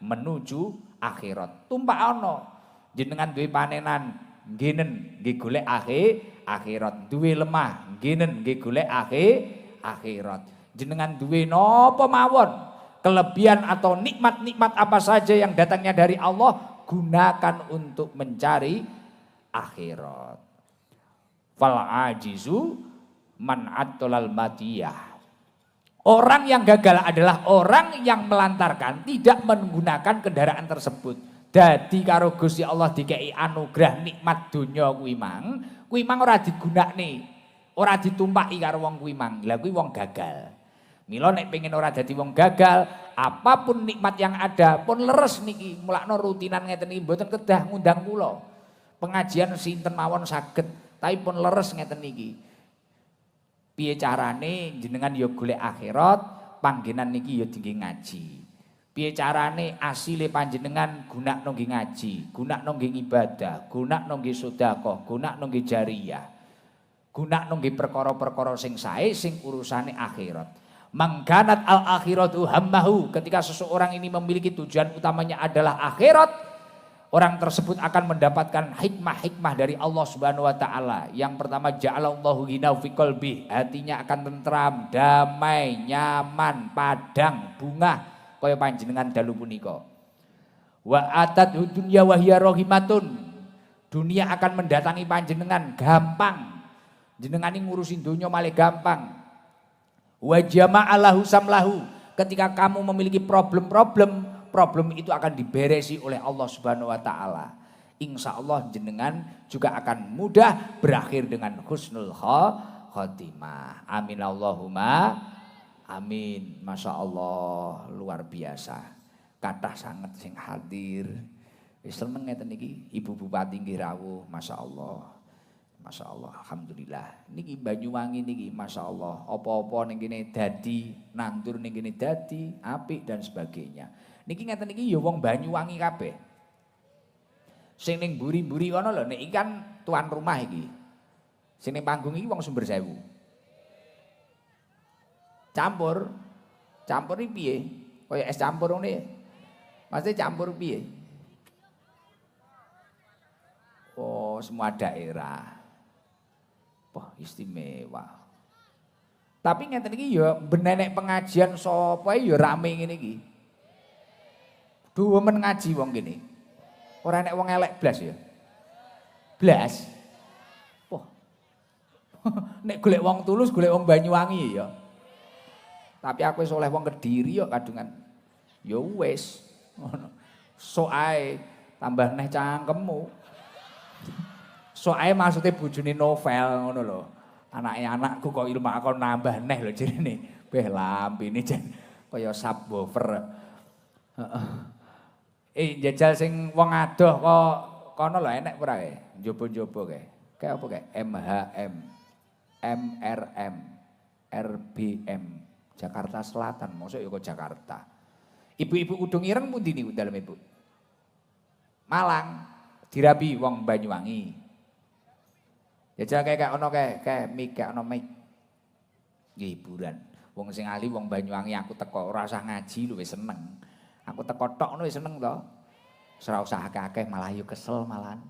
menuju akhirat. Tumpakno jenengan duwe panenan ngenen nggih golek akhirat, duwe lemah ngenen nggih golek akhirat. Jenengan duwe napa mawon kelebihan atau nikmat-nikmat apa saja yang datangnya dari Allah, gunakan untuk mencari akhirat. Fal ajizu man atolal matiyah. Orang yang gagal adalah orang yang melantarkan tidak menggunakan kendaraan tersebut. Dadi karo Gusti Allah dikei anugerah nikmat donya kuwi mang ora digunakne, ora ditumpaki karo wong kuwi mang. Lah kuwi wong gagal. Mila nek pengen ora dadi wong gagal, apapun nikmat yang ada pun leres niki. Mulakno rutinan ngeten iki mboten kedah ngundang kula. Pengajian sinten mawon saged, tapi pun leres ngeten iki. Piye carane jenengan ya golek akhirat, panggenan niki ya dingge ngaji. Piye carane asile panjenengan gunakno nggih ngaji, gunakno nggih ibadah, gunakno nggih sedekah, gunakno nggih jariyah. Gunakno nggih perkara-perkara sing sae sing urusane akhirat. Mangkanat al-akhiratu hammahu, ketika seseorang ini memiliki tujuan utamanya adalah akhirat, orang tersebut akan mendapatkan hikmah-hikmah dari Allah Subhanahu wa taala. Yang pertama, ja'alallahu ghina fi qalbi, hatinya akan tentram, damai, nyaman, padang, bunga kaya panjenengan dalu punika. Wa atat dunya wa hiya rahimatun, dunia akan mendatangi panjenengan gampang. Jenengan ngurusin dunia malah gampang. Wa jama'alahu samlahu, ketika kamu memiliki problem itu akan diberesi oleh Allah Subhanahu wa taala. Insyaallah jenengan juga akan mudah berakhir dengan husnul khotimah. Amin Allahumma amin. Masya Allah luar biasa. Kathah sangat sing hadir. Wis seneng ngeten iki Ibu Bupati nggih rawuh, Masya Allah. Masya Allah, alhamdulillah. Niki Banyuwangi niki, Masya Allah. Apa-apa ning kene dadi, nandur ning kene dadi, apik dan sebagainya. Niki ngeten niki ya wong Banyuwangi kabeh. Sing ning mburi-mburi kono lho, nek iki kan tuan rumah iki. Sing ning panggung iki wong Sumber Sewu. Campur iki piye? Kaya es campur ngene. Maksudnya campur piye? Oh, semua daerah. Wah, istimewa. Tapi ngeten iki ya benenek pengajian sapa ya rame ngene iki. Duwemen ngaji wong kene. Ora nek wong elek blas ya. Blas. Wah. Nek golek wong Tulus, golek wong Banyuwangi ya. Tapi aku wis oleh wong Kediri ya kadungan. Ya wis. Ngono. Sok ae tambah neh cangkemmu. Sok ae maksude bojone novel ngono lho. Anake anakku kok ilmu aku nambah neh lho jenenge. Beh lampine jan kaya subwoofer. Heeh. Njajal sing wong adoh kok kono lho enek ora kae? Njobo-njobo kae. Kayak apa kae? MHM, MRM, RBM, Jakarta Selatan. Mosok ya kok Jakarta. Ibu-ibu udung ireng pundi niku dalem Ibu? Malang, dirabi wong Banyuwangi. Jajal kayak ono kayak mik, kayak ono mik. Nggih hiburan. Wong sing ali wong Banyuwangi aku teko ora usah ngaji luwih seneng. Aku teko tok ngono wis seneng to. Ora usah akeh-akeh malah yo kesel malahan.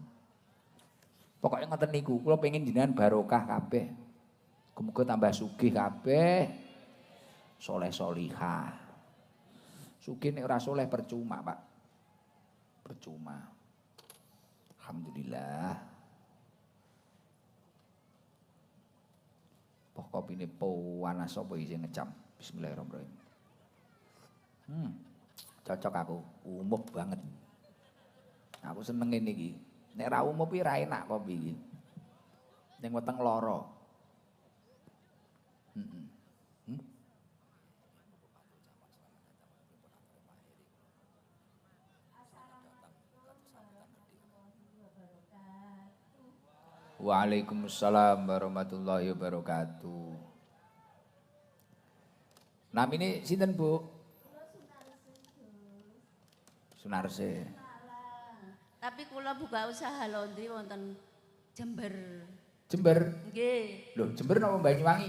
Pokoknya ngoten niku, kula pengen jenengan barokah kabeh. Muga tambah sugih kabeh. Soleh solihah. Sugih nek ora soleh percuma, Pak. Percuma. Alhamdulillah. Poh kopine panas apa iki ngecam. Bismillahirrahmanirrahim. Cocok aku, umum banget. Aku seneng ini iki. Nek ra umum iki ra enak kopi iki. Ning weteng lara. Waalaikumsalam warahmatullahi wabarakatuh. Namine sinten, Bu? Sunarse. Tapi kula buka usaha laundry wonten Jember. Jember. Nggih. Loh, Jember napa Banyuwangi?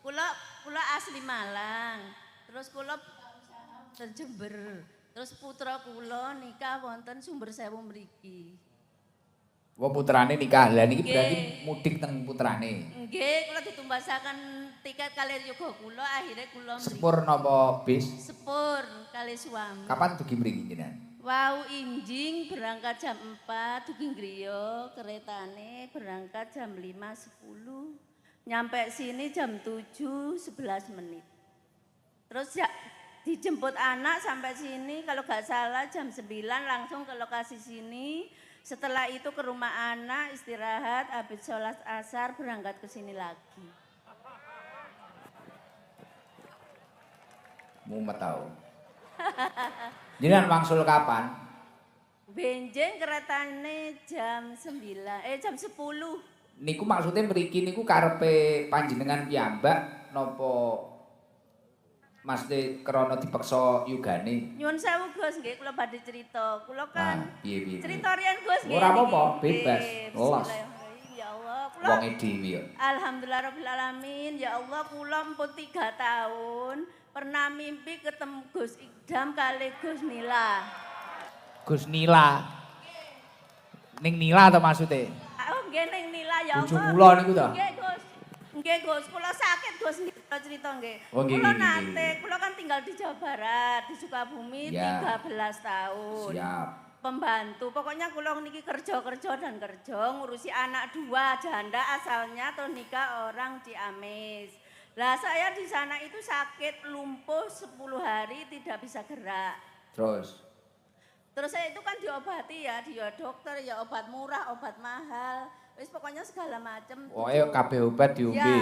Kula asli Malang. Terus kula buka usaha wonten Jember. Terus putra kula nikah wonten Sumber Sewu mriki. Wah putrane nikah. Lah niki berarti mudik teng putrane. Nggih, kula ditumbasaken tiket kali yoga kula akhirnya kula mriki. Sepur napa bis? Sepur kali suami. Kapan dugi mriki jenengan? Wau injing berangkat jam 4, dugi griya, keretane berangkat jam 5.10. Nyampe sini jam 7.11 menit. Terus ya, dijemput anak sampai sini kalau gak salah jam 9 langsung ke lokasi sini. Setelah itu ke rumah anak istirahat, habis sholat asar berangkat ke sini lagi. Mumet tau. Jenengan wangsul kapan? Benjing keretane jam 10. Niku maksudnya mriki niku karepe panjenengan piyambak napa Maksudnya krana dipaksa yugane. Nyuwun sewu Gus nggih kula badhe crita. Kula kan piye. Crita riyen Gus nggih. Ora apa-apa, bebas. Los. Ya Allah, kula Wonge dhewe ya. Alhamdulillah rabbil alamin. Ya Allah kula mpun 3 tahun pernah mimpi ketemu Gus Idam kali Gus Nila. Gus Nila. Ning Nila to maksude? Oh nggih ning Nila ya Allah. Bojo kula niku to? Nggih Gus. Nggih Gus, kula sakit Gus cerita nggih. Oh, nggih, Kula nggih, nate, nggih. kula kan tinggal di Jawa Barat, di Sukabumi Ya. 13 tahun. Siap. Pembantu, pokoknya kula niki kerja dan kerja ngurusi anak 2 janda asalnya terus nikah orang Ciamis. Lah saya di sana itu sakit lumpuh 10 hari tidak bisa gerak. Terus saya itu kan diobati ya, dia dokter ya obat murah, obat mahal. Wis pokoknya segala macam. Pokoke kabeh obat diombe.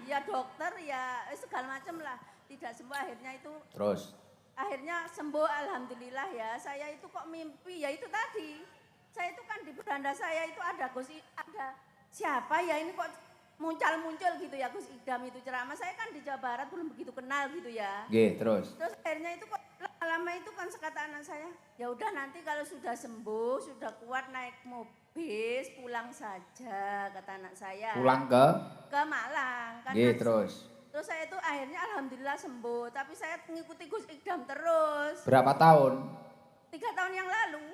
Ya dokter ya segala macam lah. Tidak sembuh akhirnya itu. Terus Akhirnya sembuh alhamdulillah ya. Saya itu kok mimpi ya itu tadi. Saya itu kan di beranda saya itu ada siapa ya ini kok muncul gitu ya Gus Idam itu ceramah. Saya kan di Jawa Barat belum begitu kenal gitu ya. nggih, terus. Terus akhirnya itu kok lama itu kan kata anak saya, ya udah nanti kalau sudah sembuh, sudah kuat naik mobil, pulang saja kata anak saya. Pulang ke Malang kan. nggih, terus. Terus saya itu akhirnya alhamdulillah sembuh, tapi saya mengikuti Gus Idam terus. Berapa tahun? 3 tahun yang lalu.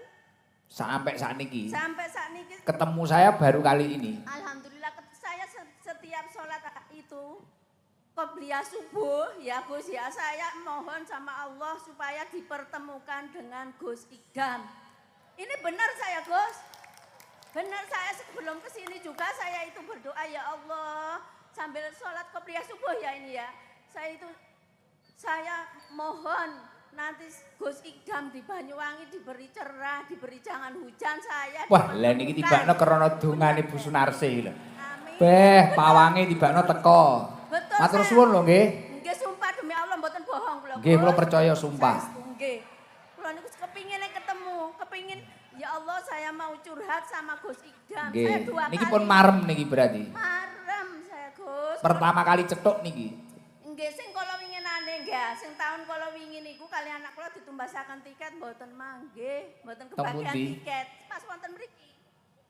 Sampai saat niki. Sampai saat ini. Ketemu saya baru kali ini. Alhamdulillah saya setiap sholat itu qobliyah subuh ya Gus ya, saya mohon sama Allah supaya dipertemukan dengan Gus Idam. Ini benar saya Gus. Benar saya sebelum kesini juga saya itu berdoa ya Allah sambil sholat qobliyah subuh ya ini ya. Saya mohon Nanti Gus Idam di Banyuwangi diberi cerah, diberi jangan hujan saya. Wah, lah niki tibakno krana dongane Bu Sunarsi lho. Amin. Beh, pawange tibakno teko. Betul. Matur suwun lho nggih. Nggih sumpah demi Allah mboten bohong kula. Nggih, kula percaya sumpah. Nggih. Kula niku kepingin ketemu, kepingin ya Allah saya mau curhat sama Gus Idam. Saya Nggih. dua Niki kali. pun marem niki berarti. Marem saya Gus. Pertama kali cetuk niki. Nggih sing kala winginane nggih, sing taun kala wingi niku kali anak kula ditumbasaken tiket mboten manggih, mboten kebagian pundi? tiket. Pas wonten mriki.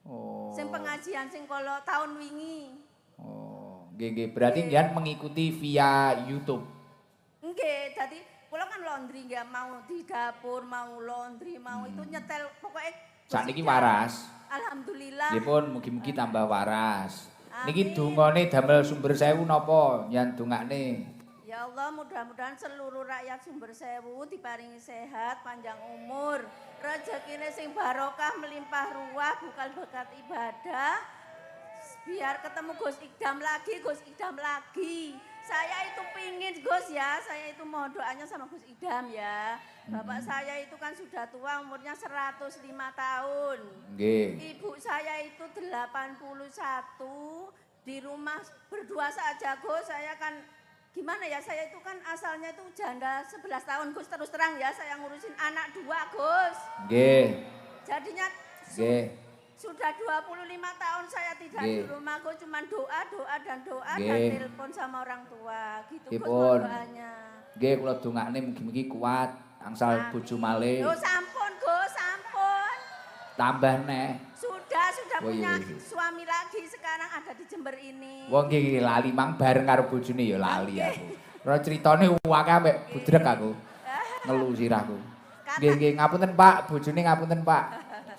Oh. Sing pengajian sing kala taun wingi. Oh, nggih. Berarti nggih mengikuti via YouTube. Nggih, dadi kula kan laundry nggih, mau di dapur, mau laundry, mau itu nyetel pokoknya Sakniki waras. Alhamdulillah. Nggih pun mugi-mugi tambah waras. Niki Amin. dungane damel sumber sewu napa nyan dongakne? Ya Allah, mudah-mudahan seluruh rakyat Sumber Sewu diparingi sehat, panjang umur, rezekine sing barokah, melimpah ruah, bukal berkat ibadah. Biar ketemu Gus Idam lagi. Saya itu pingin Gus ya, saya itu mohon doanya sama Gus Idam ya. Bapak saya itu kan sudah tua, umurnya 105 tahun. Nggih. Ibu saya itu 81, di rumah berdua saja Gus, saya kan gimana ya, saya itu kan asalnya itu janda 11 tahun Gus, terus terang ya, saya ngurusin anak 2 Gus. Nggih. Jadinya Nggih. sudah 25 tahun saya tidak di Nggih. rumah Gus, cuma doa dan Nggih. telepon sama orang tua. Gitu Nggih, Gus pun. doanya. Nggih kula dongakne mugi-mugi kuat angsal bojo malih. Oh sampun Gus, sampun. Tambah neh. Sudah Oh, iya, punya iya. suami lagi, sekarang ada di Jember ini. Wong nggih lali mang bareng karo bojone ya lali aku. Ora critane akeh ambek budrek aku. Ngelu sirahku. Nggih ngapunten Pak, bojone ngapunten Pak.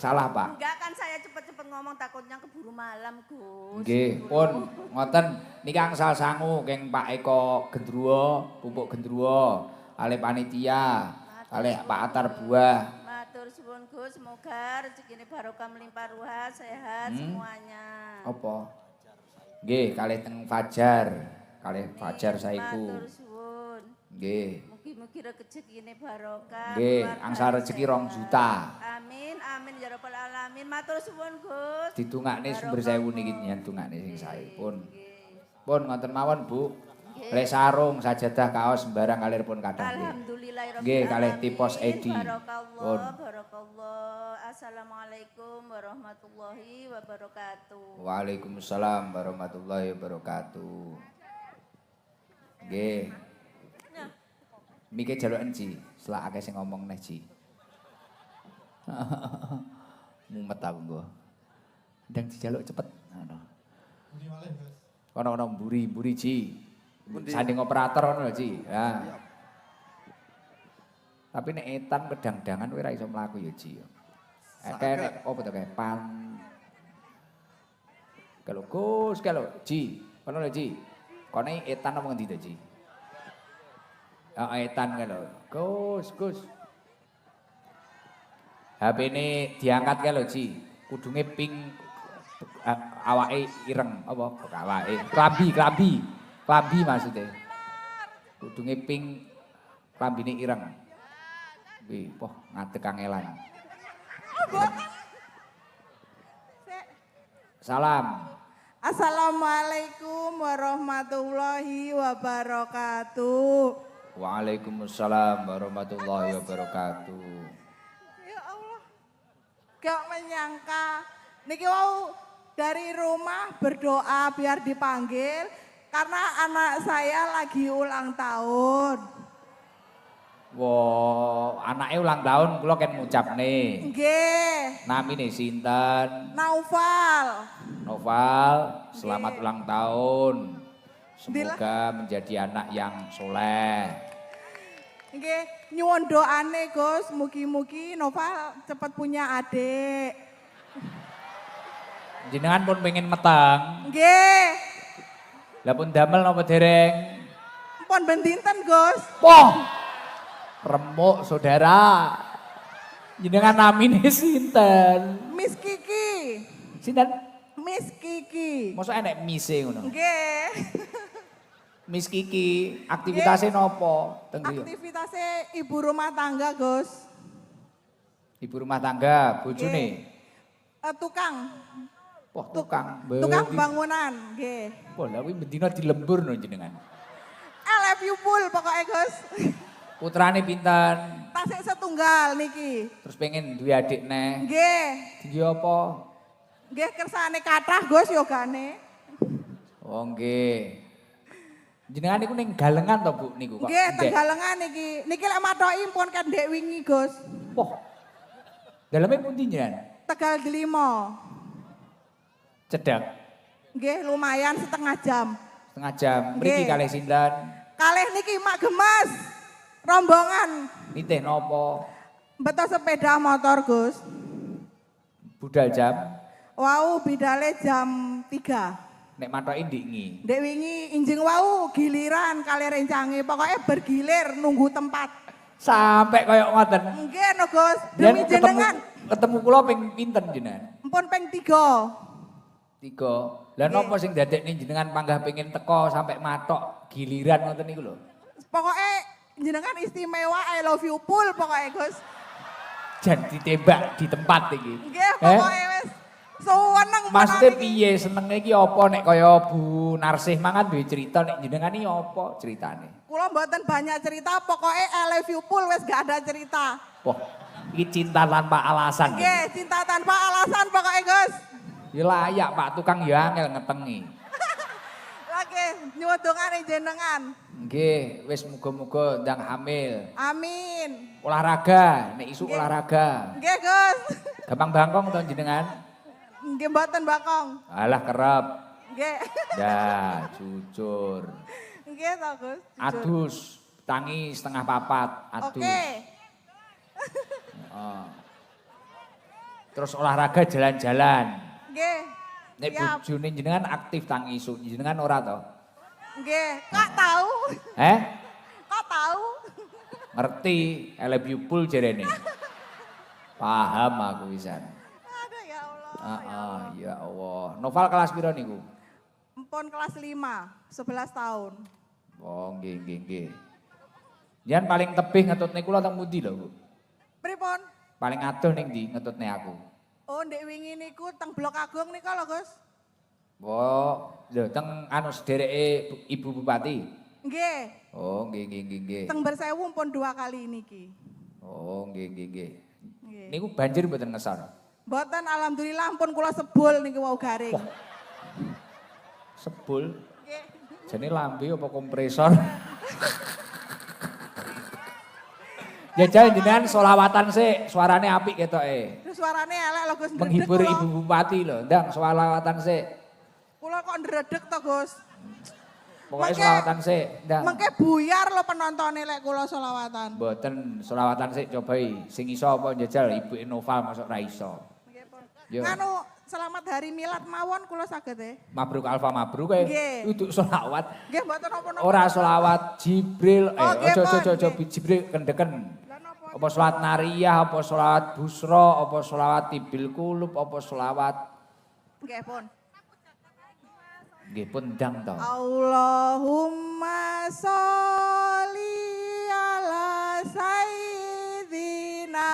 Salah Pak. Enggak kan saya cepet-cepet ngomong takutnya keburu malam Gus. Nggih, pun ngoten niki angsal sangu keng Pak Eko Gendruwo, Pupuk Gendruwo, kalih panitia, kalih Pak Atar Buah. Matur suwun Gus, semoga rezekine barokah melimpah ruah, sehat semuanya. Apa? Nggih, kalih teng Fajar, kalih Fajar Matur saiku. suwun. Nggih. Mugi-mugi rezekine barokah. Nggih, keluarga angsal rezeki 2 sehat. juta. Amin, amin ya rabbal alamin. Matur suwun Gus. Ditungakne Sumber Sewu niki nyantungane sing sae pun. Nggih. Pun ngoten mawon Bu. Nggih. Lek sarung, sajadah, kaos sembarang kaliripun kathah nggih. Alhamdulillahirabbil Nggih, kalih alamin. tipos Edi. Pun. Barakallah, barakallah. Assalamualaikum warahmatullahi wabarakatuh. Waalaikumsalam warahmatullahi wabarakatuh. Nggih. Miki jalukan Ji, selak akeh sing ngomong neh Ji. Mumet aku nggo. Ndang dijaluk cepet ngono. Kono mburi Ji. Sanding operator ngono lho Ji. Ya. Tapi nek etan kedang-dangan kowe ora iso mlaku ya Ji. Akeh nek opo to kae Kalau Gus, kalau Ji, kono lho Ji. Kone etan apa ngendi to Ji? Etan kalau Gus. HP ini diangkat kalau Ji. Kudunge ping awake ireng apa kok awake? Klambi maksudnya. Kudunge ping klambine ireng. Kuwi poh ngadeg kangelan. Salam. Assalamualaikum warahmatullahi wabarakatuh. Waalaikumsalam warahmatullahi wabarakatuh. Ya Allah, gak menyangka niki wau dari rumah berdoa biar dipanggil karena anak saya lagi ulang tahun. Wow, anaknya ulang tahun kula kan ngucapne. Nggih, Namine sinten? Naufal. Noval, selamat ulang tahun. Semoga menjadi anak yang soleh. Nggih, nyuwun doane Gus, mugi-mugi Naufal cepat punya adik. Jenengan pun pengen meteng. Nggih, Lah pun damel napa dereng? pun bendinten Gus. Poh. Remuk saudara. Jenengan namine sinten? Miss Kiki. Sinten? Miss Kiki. Mosok enek mise ngono. Nggih. Miss Kiki, aktivitasnya nopo? Teng griya? Aktivitasnya ibu rumah tangga, Gus. Ibu rumah tangga, bojone. Tukang, Wah, tukang. tukang bangunan, nggih. Wah, lha kuwi bendina dilembur no jenengan. I love you full pokoknya, Gus. Putrane pinten? Tasik setunggal niki. Terus pengen duwe adik neh. Nggih. Tinggi apa? Nggih kersane kathah, Gus, yogane. Oh, nggih. Jenengan niku ning Galengan to, Bu, niku kok. Nggih, Ndek. Tegalengan niki. Niki lek mathoki pun kendek wingi, Gus. Wah. Daleme pundi jenengan? Tegal Delima. Cedak. Nggih, lumayan setengah jam. Setengah jam. Mriki Nggih. kalih sinten? Kalih niki Mak Gemas. Rombongan. Nitih napa? Betul sepeda motor, Gus. Budal jam. Wau bidale jam 3. Nek mathoki ndingi. Dek wingi injing wau giliran kali rencange. Pokoknya bergilir nunggu tempat. Sampai koyo ngoten. Nggih, no, Gus. Yen Demi jenengan. ketemu kula ping pinten jenengan? Empun ping 3. 3. Lah napa sing dadekne jenengan panggah pengen teko sampai matok giliran ngoten niku lho. Pokoknya jenengan istimewa, I love you full pokoknya, Gus. Jan ditembak di tempat iki. Nggih, pokoknya wis seneng Maksudnya menawa piye senenge iki apa nek kaya Bu Narsih mangan duwe cerita nek jenengan iki apa ceritane? kula mboten banyak cerita, pokoknya I love you full wis gak ada cerita. Wah, iki cinta tanpa alasan. Nggih, cinta tanpa alasan pokoknya, Gus. Ya layak Pak tukang ya angel ngetengi. Oke, nyuwun dongane jenengan. Nggih, wis muga-muga ndang hamil. Amin. Olahraga, nek isu Nggih. olahraga. Nggih, Gus. Gampang bangkong to jenengan? Nggih mboten bakong. Alah kerep. Nggih. Ya, jujur. Nggih to, Gus. Jujur. Adus, tangi setengah papat, adus. Oke. Oh. Terus olahraga jalan-jalan. Nggih. Nek Siap. bojone jenengan aktif tangi isu, jenengan ora to? Nggih, kok tahu? Kok tahu? Ngerti, I love you full jarene. Paham aku pisan. Aduh ya Allah. Ya Allah. Noval kelas piro niku? Empon kelas 5, 11 tahun. Oh, nggih. Jan paling tebih ngetutne kula teng pundi lho, Bu? Pripun? Paling adoh ning ndi ngetutne aku? Oh, ndek wingi niku teng Blok Agung nika lho, Gus. Oh, lho teng anu sedereke Ibu Bupati. Nggih. Oh, nggih. Teng Bersewu pun 2 kali niki. Oh, nggih. Nggih. Niku banjir mboten ngesor. Mboten alhamdulillah pun kula sebul niki wau garing. Wah. Sebul. Nggih. Jane lambe apa kompresor? Ya jangan jenengan solawatan sih, suarane apik ketoke. Terus suarane elek lho, Gus. Menghibur Ndredeg Ibu Bupati lho, ndang solawatan sih. Kula kok ndredeg to, Gus. Pokoknya Mengke- solawatan sih, ndang. Mengke buyar lho penontonnya lek kula selawatan. Mboten solawatan sih cobai. Sing iso apa njajal Ibu Noval masuk ra iso. Nggih, Pon. Yo. Nganu selamat hari milad mawon kula saged e. Mabruk alfa mabruk kae. Nggih. Untuk solawat. Nggih mboten napa-napa. Ora solawat Jibril, Oh, nggih, Pon, ojo nggih. Jibril kendeken. Lah napa? Apa solawat nariyah, apa solawat busro, apa solawat tibil kulub, apa solawat Nggih, Pon. nggih pun ndang to. Allahumma sholli ala sayyidina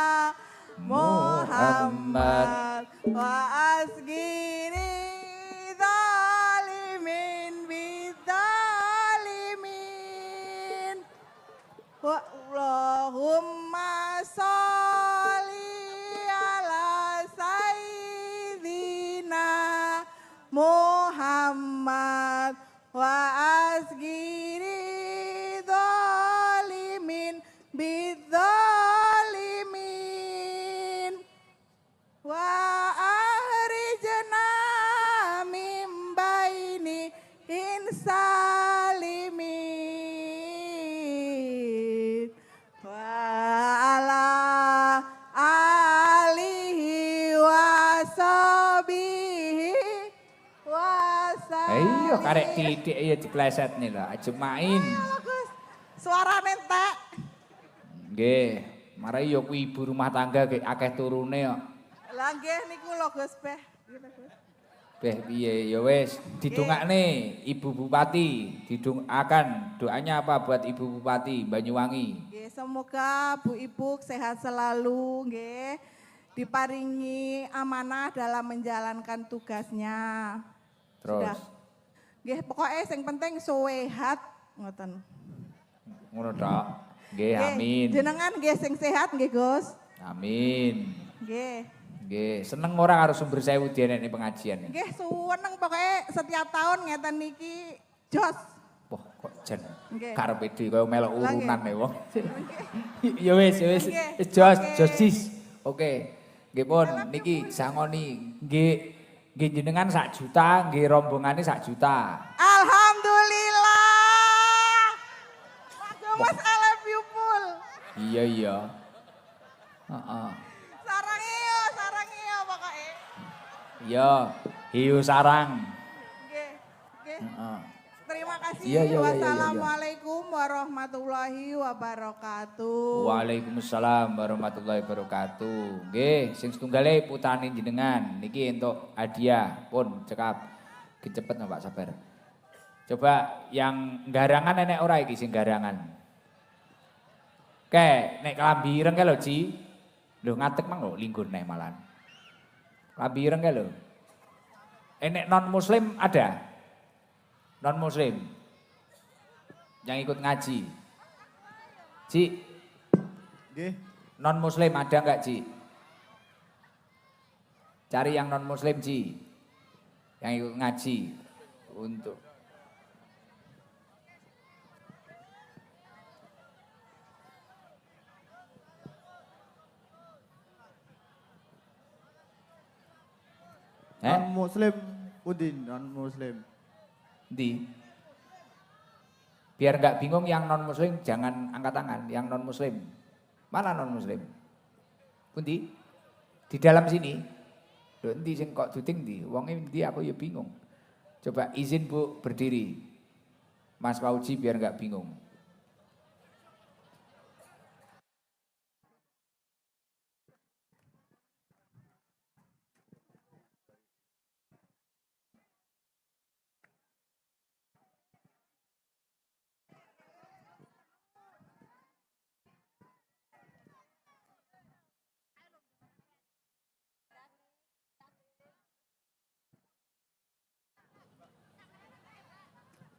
Muhammad wa asgiri zalimin bidzalimin wa Allahumma sholli ala sayyidina Muhammad wa asgiri zalimin bidzalimin wa ahrijna min baini insalimin wa ala alihi wa sahbihi Ayo karek titik ya dipleset nih lah, ajemain. Suara nentek. Nggih, marai yo kuwi ibu rumah tangga ge akeh turune kok. Lah nggih niku lho Gus Beh. Beh piye ya wis didongakne Ibu Bupati, didongakan doanya apa buat Ibu Bupati Banyuwangi? Nggih, semoga Bu Ibu sehat selalu nggih. Diparingi amanah dalam menjalankan tugasnya. Terus Sudah. Nggih, pokoknya yang penting sehat ngoten. ngono tok. Nggih, Nggih, amin. jenengan nggih sing sehat nggih, Gus. Amin. Nggih. Nggih, seneng ora karo Sumber Sewu dienekne pengajian. Nggih, suweneng pokoknya setiap tahun ngeten niki jos. Wah, kok jen Nggih. karepe dhewe kaya melok Lah, nggih. urunan e wong. Ya wis, ya wis. Nggih, Wis jos, oke. josis. Oke. Nggih pun niki sangoni nggih jenengan 1 juta, nggih rombongane 1 juta. Alhamdulillah. Mas I love you full. Iya iya. Heeh. Sarang iyo pokoknya. Iya, hiu sarang. Nggih, nggih. Heeh. Terima kasih. Iya, iya, iya, iya, iya. Wassalamualaikum warahmatullahi wabarakatuh. Waalaikumsalam warahmatullahi wabarakatuh. Nggih, sing setunggale putane jenengan niki entuk hadiah pun cekap. Ki cepet no, Pak, sabar. Coba yang garangan nenek ora iki sing garangan. Oke, nek kelambi ireng kae lho, Ci. Lho ngatek mang lho linggur neh malan. Kelambi ireng kae lho. Nek non muslim ada? Non muslim yang ikut ngaji. Ci, Nggih. non muslim ada enggak, Ci? Cari yang non muslim, Ci. Yang ikut ngaji untuk Non muslim pundi non muslim. di biar enggak bingung yang non muslim jangan angkat tangan, yang non muslim. Mana non muslim? Pundi? Di dalam sini. Lho endi sing kok duting ndi? Wonge ndi aku ya bingung. Coba izin Bu berdiri. Mas Fauji biar enggak bingung.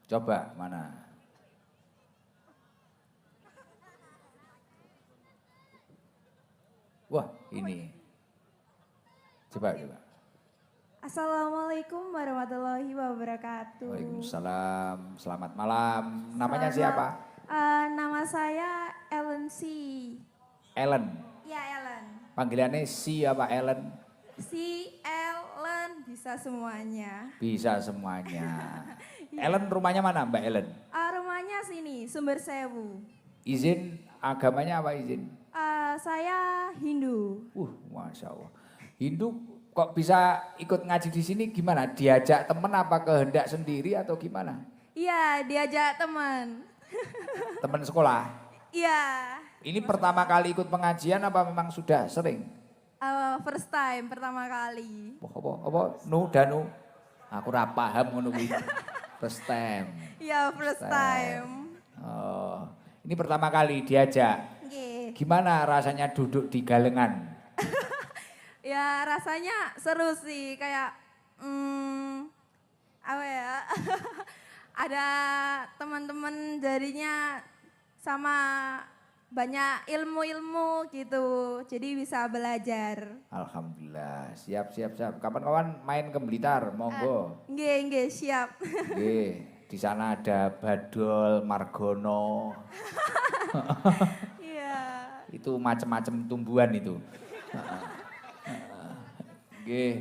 Coba mana? Wah, ini. Coba. Assalamualaikum warahmatullahi wabarakatuh. Waalaikumsalam. Selamat malam. Namanya siapa? Nama saya Ellen C. Ellen. Ya Ellen. Panggilannya si apa Ellen? Si Ellen bisa semuanya. Bisa semuanya. Ellen rumahnya mana Mbak Ellen? Rumahnya sini, Sumber Sewu. Izin agamanya apa izin? Saya Hindu. Masya Allah. Hindu kok bisa ikut ngaji di sini gimana? Diajak temen apa kehendak sendiri atau gimana? Iya, diajak teman. Temen sekolah? Iya. Ini pertama kali ikut pengajian apa memang sudah sering? First time, pertama kali. Apa? Danu? Aku ora paham ngono kuwi. First time. Iya, first time. Oh, ini pertama kali diajak. Nggih. Gimana rasanya duduk di galengan? Ya rasanya seru sih, kayak apa ya? Ada teman-teman jadinya sama banyak ilmu-ilmu gitu, jadi bisa belajar. Alhamdulillah, siap. Kapan-kapan main ke Blitar, monggo. Nggih, siap. Nggih, di sana ada Badol, Margono. Iya. Itu macam-macam tumbuhan itu. Nggih.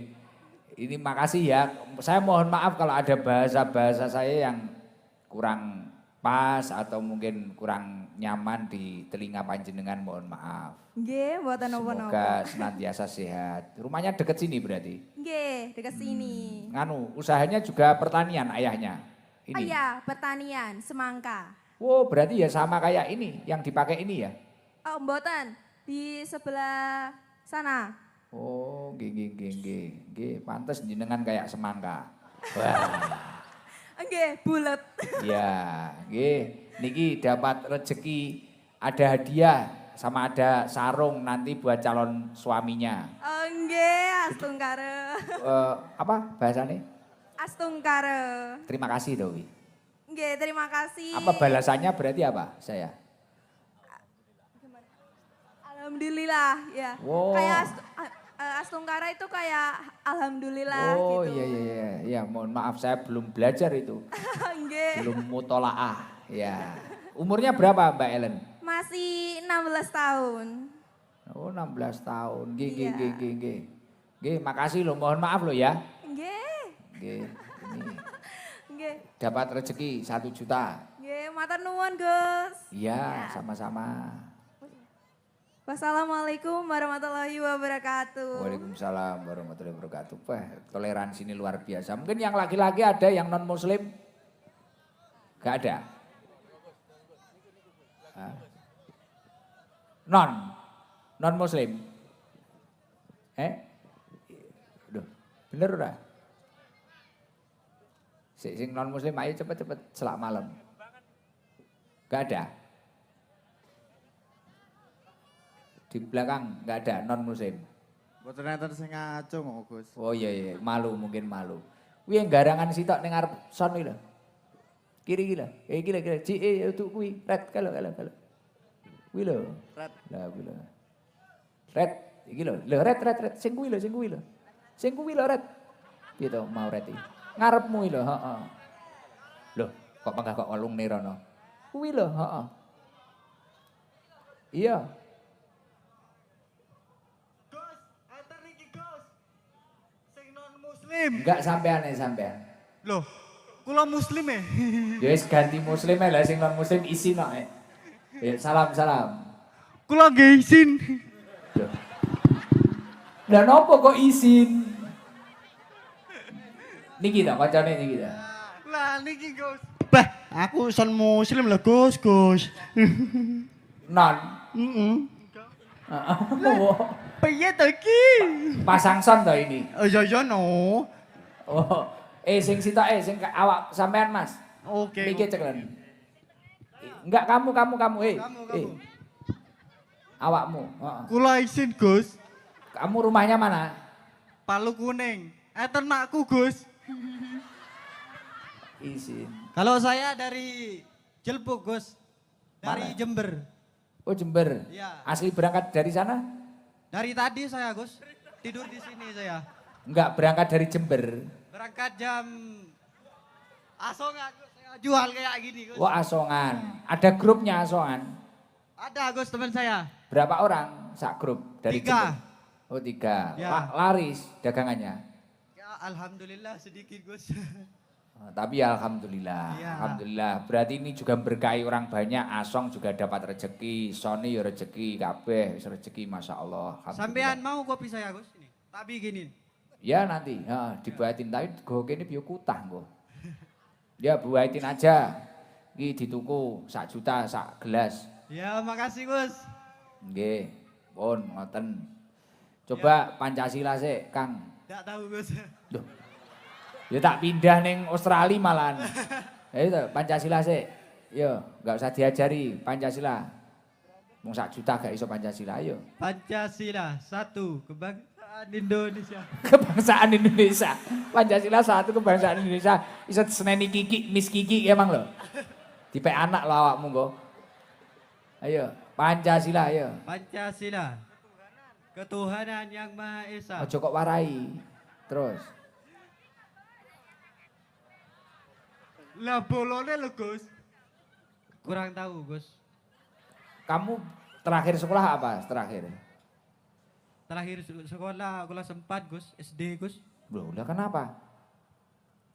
Ini makasih ya. Saya mohon maaf kalau ada bahasa-bahasa saya yang kurang pas atau mungkin kurang nyaman di telinga panjenengan, mohon maaf. Nggih, mboten Semoga napa-napa. senantiasa sehat. Rumahnya deket sini berarti? Nggih, dekat sini. Nganu, usahanya juga pertanian ayahnya? Ini? Iya, pertanian, semangka. Wow, berarti ya sama kayak ini, yang dipakai ini ya? Oh, mboten, di sebelah sana. Oh, nggih. Pantes jenengan kayak semangka. Wah. Nggih, bulet. Ya, nggih. Niki dapat rezeki, ada hadiah sama ada sarung nanti buat calon suaminya. Nggih, astungkare. Apa bahasanya? Astungkare. Terima kasih Dewi. Nggih, terima kasih. Apa balasannya berarti apa saya? Alhamdulillah, ya. Wow. Kayak astungkara itu kayak alhamdulillah Oh gitu. iya, mohon maaf saya belum belajar itu. Nggih. Belum mutolaah, ya. Umurnya berapa Mbak Ellen? Masih 16 tahun. Oh 16 tahun, Iya. Nggih, makasih loh, mohon maaf loh ya. Nggih. Nggih, ini Nggih. dapat rezeki 1 juta. Nggih, matur nuwun, Gus. Iya, sama-sama. Wassalamualaikum warahmatullahi wabarakatuh. Waalaikumsalam warahmatullahi wabarakatuh. Wah, toleransi ini luar biasa. Mungkin yang laki-laki ada, yang non-muslim? Gak ada? Hah? Non-muslim? Duh, bener udah? Sing non-muslim ayo cepet-cepet selak malam. Gak ada? Di belakang nggak ada non muslim. Mboten enten sing ngacung kok, Gus. Oh iya, mungkin malu. Kuwi garangan sitok ning arep son iki lho. Kiri iki lho. Iki lho, untuk kuwi red kalau. Kuwi lho. Red. Lah kuwi lho. Red iki lho. Lho red. Sing kuwi lho. Sing kuwi lho red. Piye to mau red iki? Ngarepmu iki lho, heeh. Lho, kok panggah kok walung nerono. Kuwi lho, heeh. Iya. Muslim. Enggak sampean. Loh, kula muslim ya? Ya wis ganti muslim lah sing non muslim isi nok. Ya salam. Kula nggih izin. Lah nopo kok izin? Niki ta kancane niki ta. Lah niki, Gus. Bah, aku son muslim lah, Gus. Non. Heeh. Oh, Piye to iki? pasang son to ini. Oh iya no. Oh, sing sitok sing awak sampean Mas. Oke. Niki ceklen. Enggak kamu. Kamu. Awakmu, heeh. Kula izin, Gus. Kamu rumahnya mana? Palu Kuning. Makku, Gus. Izin. Kalau saya dari Jelbuk, Gus. Mana? Dari Jember. Oh Jember. Iya. Asli berangkat dari sana? Dari tadi saya, Gus. Tidur di sini saya. Enggak, berangkat dari Jember. Berangkat jam Asongan, Gus. Saya jual kayak gini, Gus. Wah, Asongan. Ada grupnya Asongan. Ada, Gus, teman saya. Berapa orang sak grup dari 3. Jember? Oh 3. Ya. Laris dagangannya. Ya, alhamdulillah sedikit, Gus. Oh, tapi alhamdulillah, Ya. alhamdulillah. Berarti ini juga berkahi orang banyak. Asong juga dapat rezeki, Sony ya rezeki, kabeh wis rezeki, masya Allah. Sampean mau kopi saya, Gus? Ini. Tak bikinin. Ya nanti, dibuatin tapi gue kene piye kutah gue. Ya buatin aja. Iki dituku 1 juta sak gelas. Ya, makasih, Gus. Nggih, pun ngoten. Coba Pancasila sih, Kang. Tidak tahu, Gus. Loh. Ya tak pindah ning Australia malahan. Ya itu Pancasila sih. Yo, enggak usah diajari Pancasila. Mung 1 juta gak iso Pancasila, ayo. Pancasila 1, kebangsaan Indonesia. Kebangsaan Indonesia. Pancasila 1 kebangsaan Indonesia. Iso seneni Kiki, Miss Kiki emang lho. Dipek anak lho awakmu kok. Ayo, Pancasila ayo. Pancasila. Ketuhanan yang Maha Esa. Ojo kok warai. Terus. Lah bolone lho, Gus. Kurang tahu, Gus. Kamu terakhir sekolah apa? Terakhir. Terakhir sekolah kelas 4, Gus. SD, Gus. Loh, udah kenapa?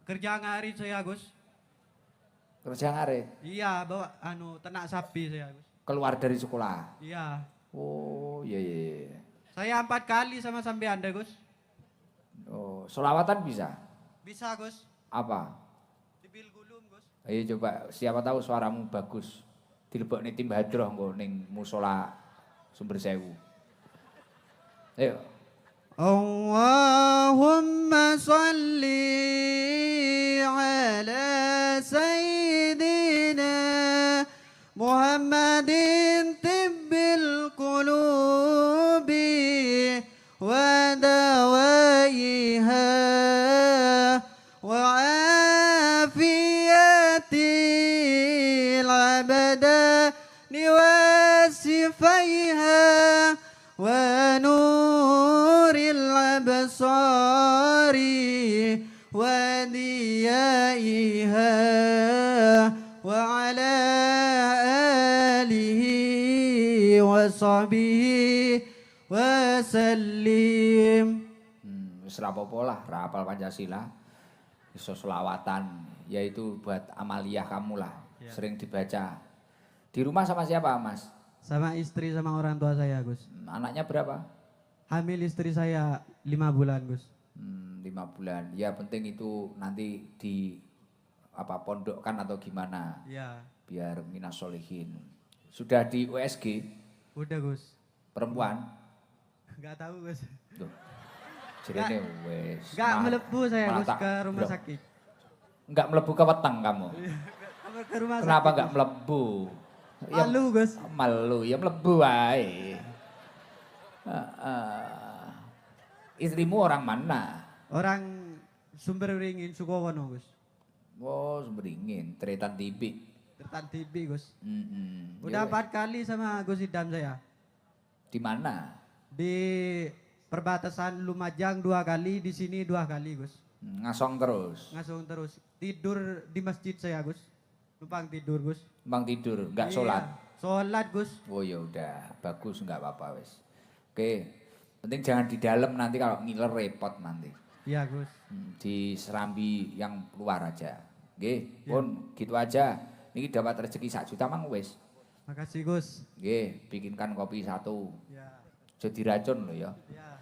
Kerja ngarit saya, Gus. Kerja ngarit. Iya, bawa ternak sapi saya, Gus. Keluar dari sekolah. Iya. Oh, iya. Saya 4 kali sama sampean deh, Gus. Oh, solawatan bisa? Bisa, Gus. Apa? Dibil gulung, Gus. Ayo coba, siapa tahu suaramu bagus. Dilebokne tim hadroh engko ning musola Sumber Sewu. Ayo. Allahumma salli ala Sayyidina Muhammadin tibbil qulubi wa dawaiha wa afiyatil abdani wa sifaiha wa nuril absari wa diyaiha wa ala alihi wa sahbihi wa sallim. Wis ra apa-apa lah, ra hafal Pancasila. Iso selawatan, yaitu buat amaliyah kamu lah. Sering dibaca. Di rumah sama siapa, Mas? Sama istri sama orang tua saya, Gus. Anaknya berapa? Hamil istri saya 5 bulan, Gus. 5 bulan. Ya penting itu nanti di pondokkan atau gimana Ya, biar minas solihin. Sudah di USG udah, Gus. perempuan. Enggak tahu, Gus. Tuh. Jirene wes. Enggak melebu saya, Gus, tak- ke rumah Loh, sakit. Enggak melebu ke weteng kamu. Ke rumah Kenapa sakit. enggak melebu? Malu, Gus. Malu, ya melebu wae. Istrimu orang mana? Orang Sumber Ringin Sukowono, Gus. Oh, Sumberingin, Tretan Tibi. Tertan TV, Gus. Udah 4 kali sama Gus Idam saya. Di mana? Di perbatasan Lumajang 2 kali, di sini 2 kali, Gus. Ngasong terus. Ngasong terus. Tidur di masjid saya, Gus. Numpang tidur, Gus. Bang tidur, enggak Iya, sholat. Sholat, Gus. Oh ya udah, bagus enggak apa-apa wes. Oke, penting jangan di dalam nanti kalau ngiler repot nanti. Iya, Gus. Di serambi yang keluar aja. Oke, pun gitu aja. Ini dapat rezeki 1 juta mang wes. Makasih, Gus. Oke, bikinkan kopi 1. Ya. Jadi racun loh ya. Ya.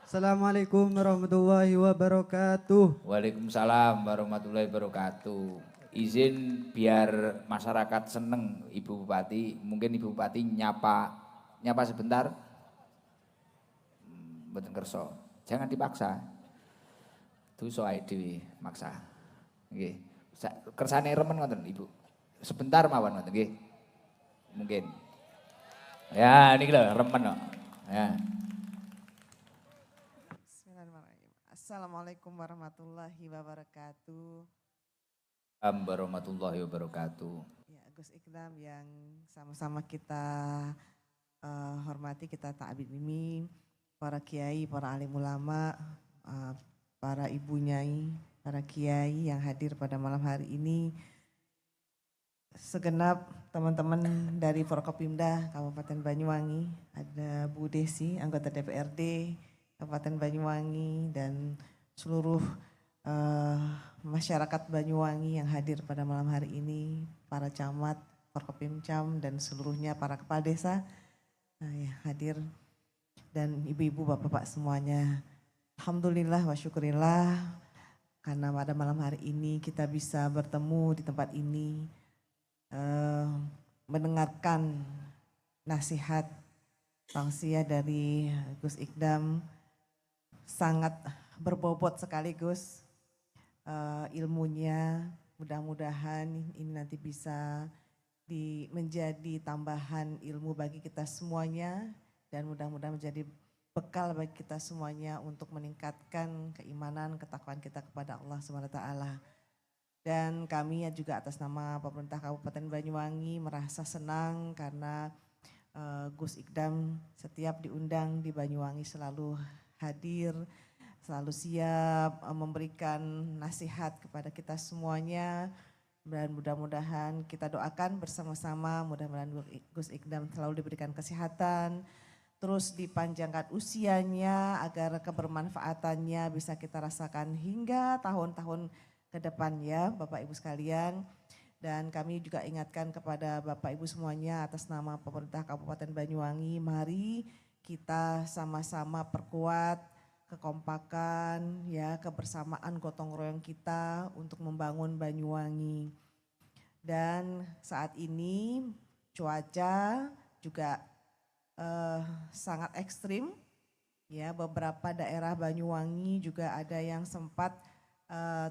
Assalamualaikum warahmatullahi wabarakatuh. Waalaikumsalam warahmatullahi wabarakatuh. Izin biar masyarakat seneng Ibu Bupati, mungkin Ibu Bupati nyapa sebentar. Mboten kerso. Jangan dipaksa. Dosa ae dhewe maksa. Nggih. Kersane remen ngoten Ibu. Sebentar mawon ngoten nggih. Mungkin. Ya, niki lho remen kok. Ya. Bismillahirrahmanirrahim. Assalamualaikum warahmatullahi wabarakatuh. Warahmatullahi wabarakatuh. Ya, Gus Ikdam yang sama-sama kita hormati, kita ta'zimi, para kiai, para alim ulama, para ibu nyai, para kiai yang hadir pada malam hari ini, segenap teman-teman dari Forkopimda Kabupaten Banyuwangi, ada Bu Desi, anggota DPRD Kabupaten Banyuwangi, dan seluruh masyarakat Banyuwangi yang hadir pada malam hari ini, para camat, Forkopimcam, dan seluruhnya para kepala desa yang hadir, dan ibu-ibu, bapak-bapak semuanya. Alhamdulillah wa syukurillah karena pada malam hari ini kita bisa bertemu di tempat ini, mendengarkan nasihat tausiah dari Gus Ikdam, sangat berbobot sekaligus ilmunya. Mudah-mudahan ini nanti bisa menjadi tambahan ilmu bagi kita semuanya, dan mudah-mudahan menjadi bekal bagi kita semuanya untuk meningkatkan keimanan, ketakwaan kita kepada Allah SWT. Dan kami juga atas nama pemerintah Kabupaten Banyuwangi merasa senang karena Gus Ikdam setiap diundang di Banyuwangi selalu hadir, selalu siap memberikan nasihat kepada kita semuanya. Dan mudah-mudahan kita doakan bersama-sama, mudah-mudahan Gus Ikdam selalu diberikan kesehatan, terus dipanjangkan usianya agar kebermanfaatannya bisa kita rasakan hingga tahun-tahun ke depan ya Bapak Ibu sekalian. Dan kami juga ingatkan kepada Bapak Ibu semuanya atas nama pemerintah Kabupaten Banyuwangi, mari kita sama-sama perkuat kekompakan ya, kebersamaan gotong royong kita untuk membangun Banyuwangi. Dan saat ini cuaca juga sangat ekstrim, Ya, beberapa daerah Banyuwangi juga ada yang sempat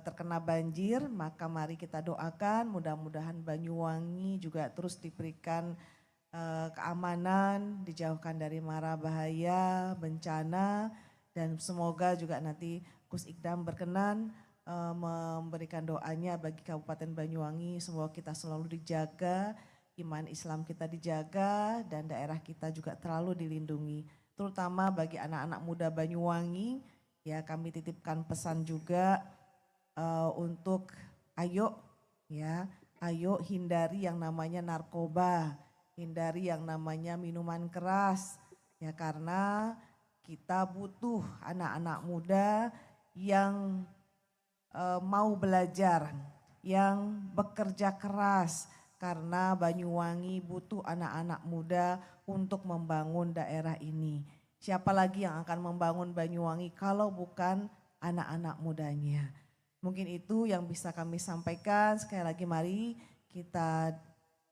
terkena banjir, maka mari kita doakan mudah-mudahan Banyuwangi juga terus diberikan keamanan, dijauhkan dari mara bahaya, bencana, dan semoga juga nanti Gus Ikdam berkenan memberikan doanya bagi Kabupaten Banyuwangi, semoga kita selalu dijaga, iman Islam kita dijaga, dan daerah kita juga terlalu dilindungi. Terutama bagi anak-anak muda Banyuwangi, ya kami titipkan pesan juga untuk ayo hindari yang namanya narkoba, hindari yang namanya minuman keras, ya karena kita butuh anak-anak muda yang mau belajar, yang bekerja keras, karena Banyuwangi butuh anak-anak muda untuk membangun daerah ini. Siapa lagi yang akan membangun Banyuwangi kalau bukan anak-anak mudanya? Mungkin itu yang bisa kami sampaikan. Sekali lagi mari kita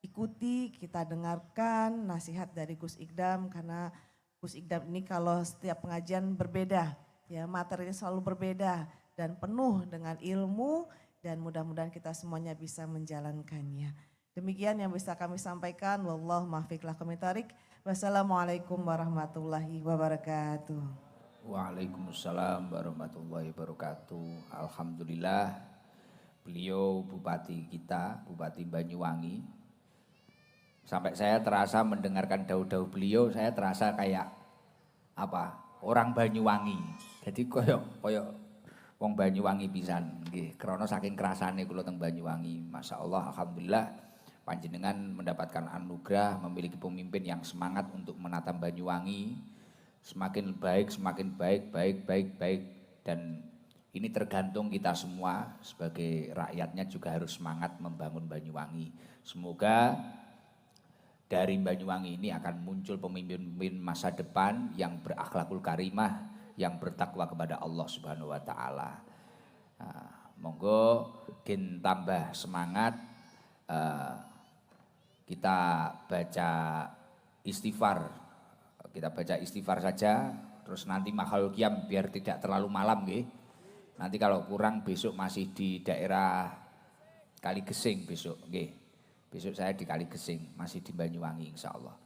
ikuti, kita dengarkan nasihat dari Gus Ikdam, karena Gus Ikdam ini kalau setiap pengajian berbeda, ya materinya selalu berbeda dan penuh dengan ilmu, dan mudah-mudahan kita semuanya bisa menjalankannya. Demikian yang bisa kami sampaikan. Wallahu muwaffiq lakum bithariq. Wassalamualaikum warahmatullahi wabarakatuh. Waalaikumsalam warahmatullahi wabarakatuh. Alhamdulillah beliau bupati kita, Bupati Banyuwangi. Sampai saya terasa mendengarkan daun-daun beliau, saya terasa kayak orang Banyuwangi. Jadi koyok wong Banyuwangi pisan nggih. Krana saking kerasane kula teng Banyuwangi. Masyaallah, alhamdulillah panjenengan mendapatkan anugerah memiliki pemimpin yang semangat untuk menata Banyuwangi. Semakin baik, baik. Dan ini tergantung kita semua sebagai rakyatnya juga harus semangat membangun Banyuwangi. Semoga dari Banyuwangi ini akan muncul pemimpin-pemimpin masa depan yang berakhlakul karimah, yang bertakwa kepada Allah Subhanahu wa taala. Monggo gen tambah semangat, kita baca istighfar. Kita baca istighfar saja, terus nanti makhlul qiyam biar tidak terlalu malam nggih. Nanti kalau kurang besok masih di daerah Kaligesing besok nggih. Besok saya di Kaligesing, masih di Banyuwangi insyaallah.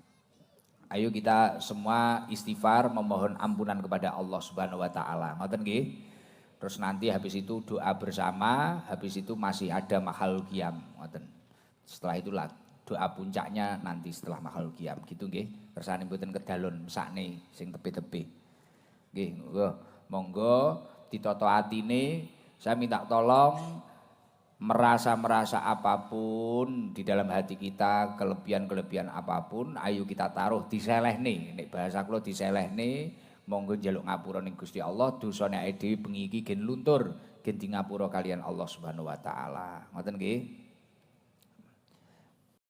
Ayo kita semua istighfar memohon ampunan kepada Allah Subhanahu wa taala. Ngoten nggih. Terus nanti habis itu doa bersama, habis itu masih ada makhlul qiyam ngoten. Setelah itulah doa puncaknya nanti setelah makhlul qiyam gitu nggih. Kersane mboten kedalon mesakne sing tepi-tepi. Nggih, monggo ditata atine, saya minta tolong merasa apapun di dalam hati kita, kelebihan apapun, ayo kita taruh diselehne. Nek bahasa kula diselehne, monggo njaluk ngapura ning Gusti Allah, dosane awake dhewe bengi iki gen luntur, gen di ngapura kalian Allah Subhanahu wa taala. Ngoten nggih.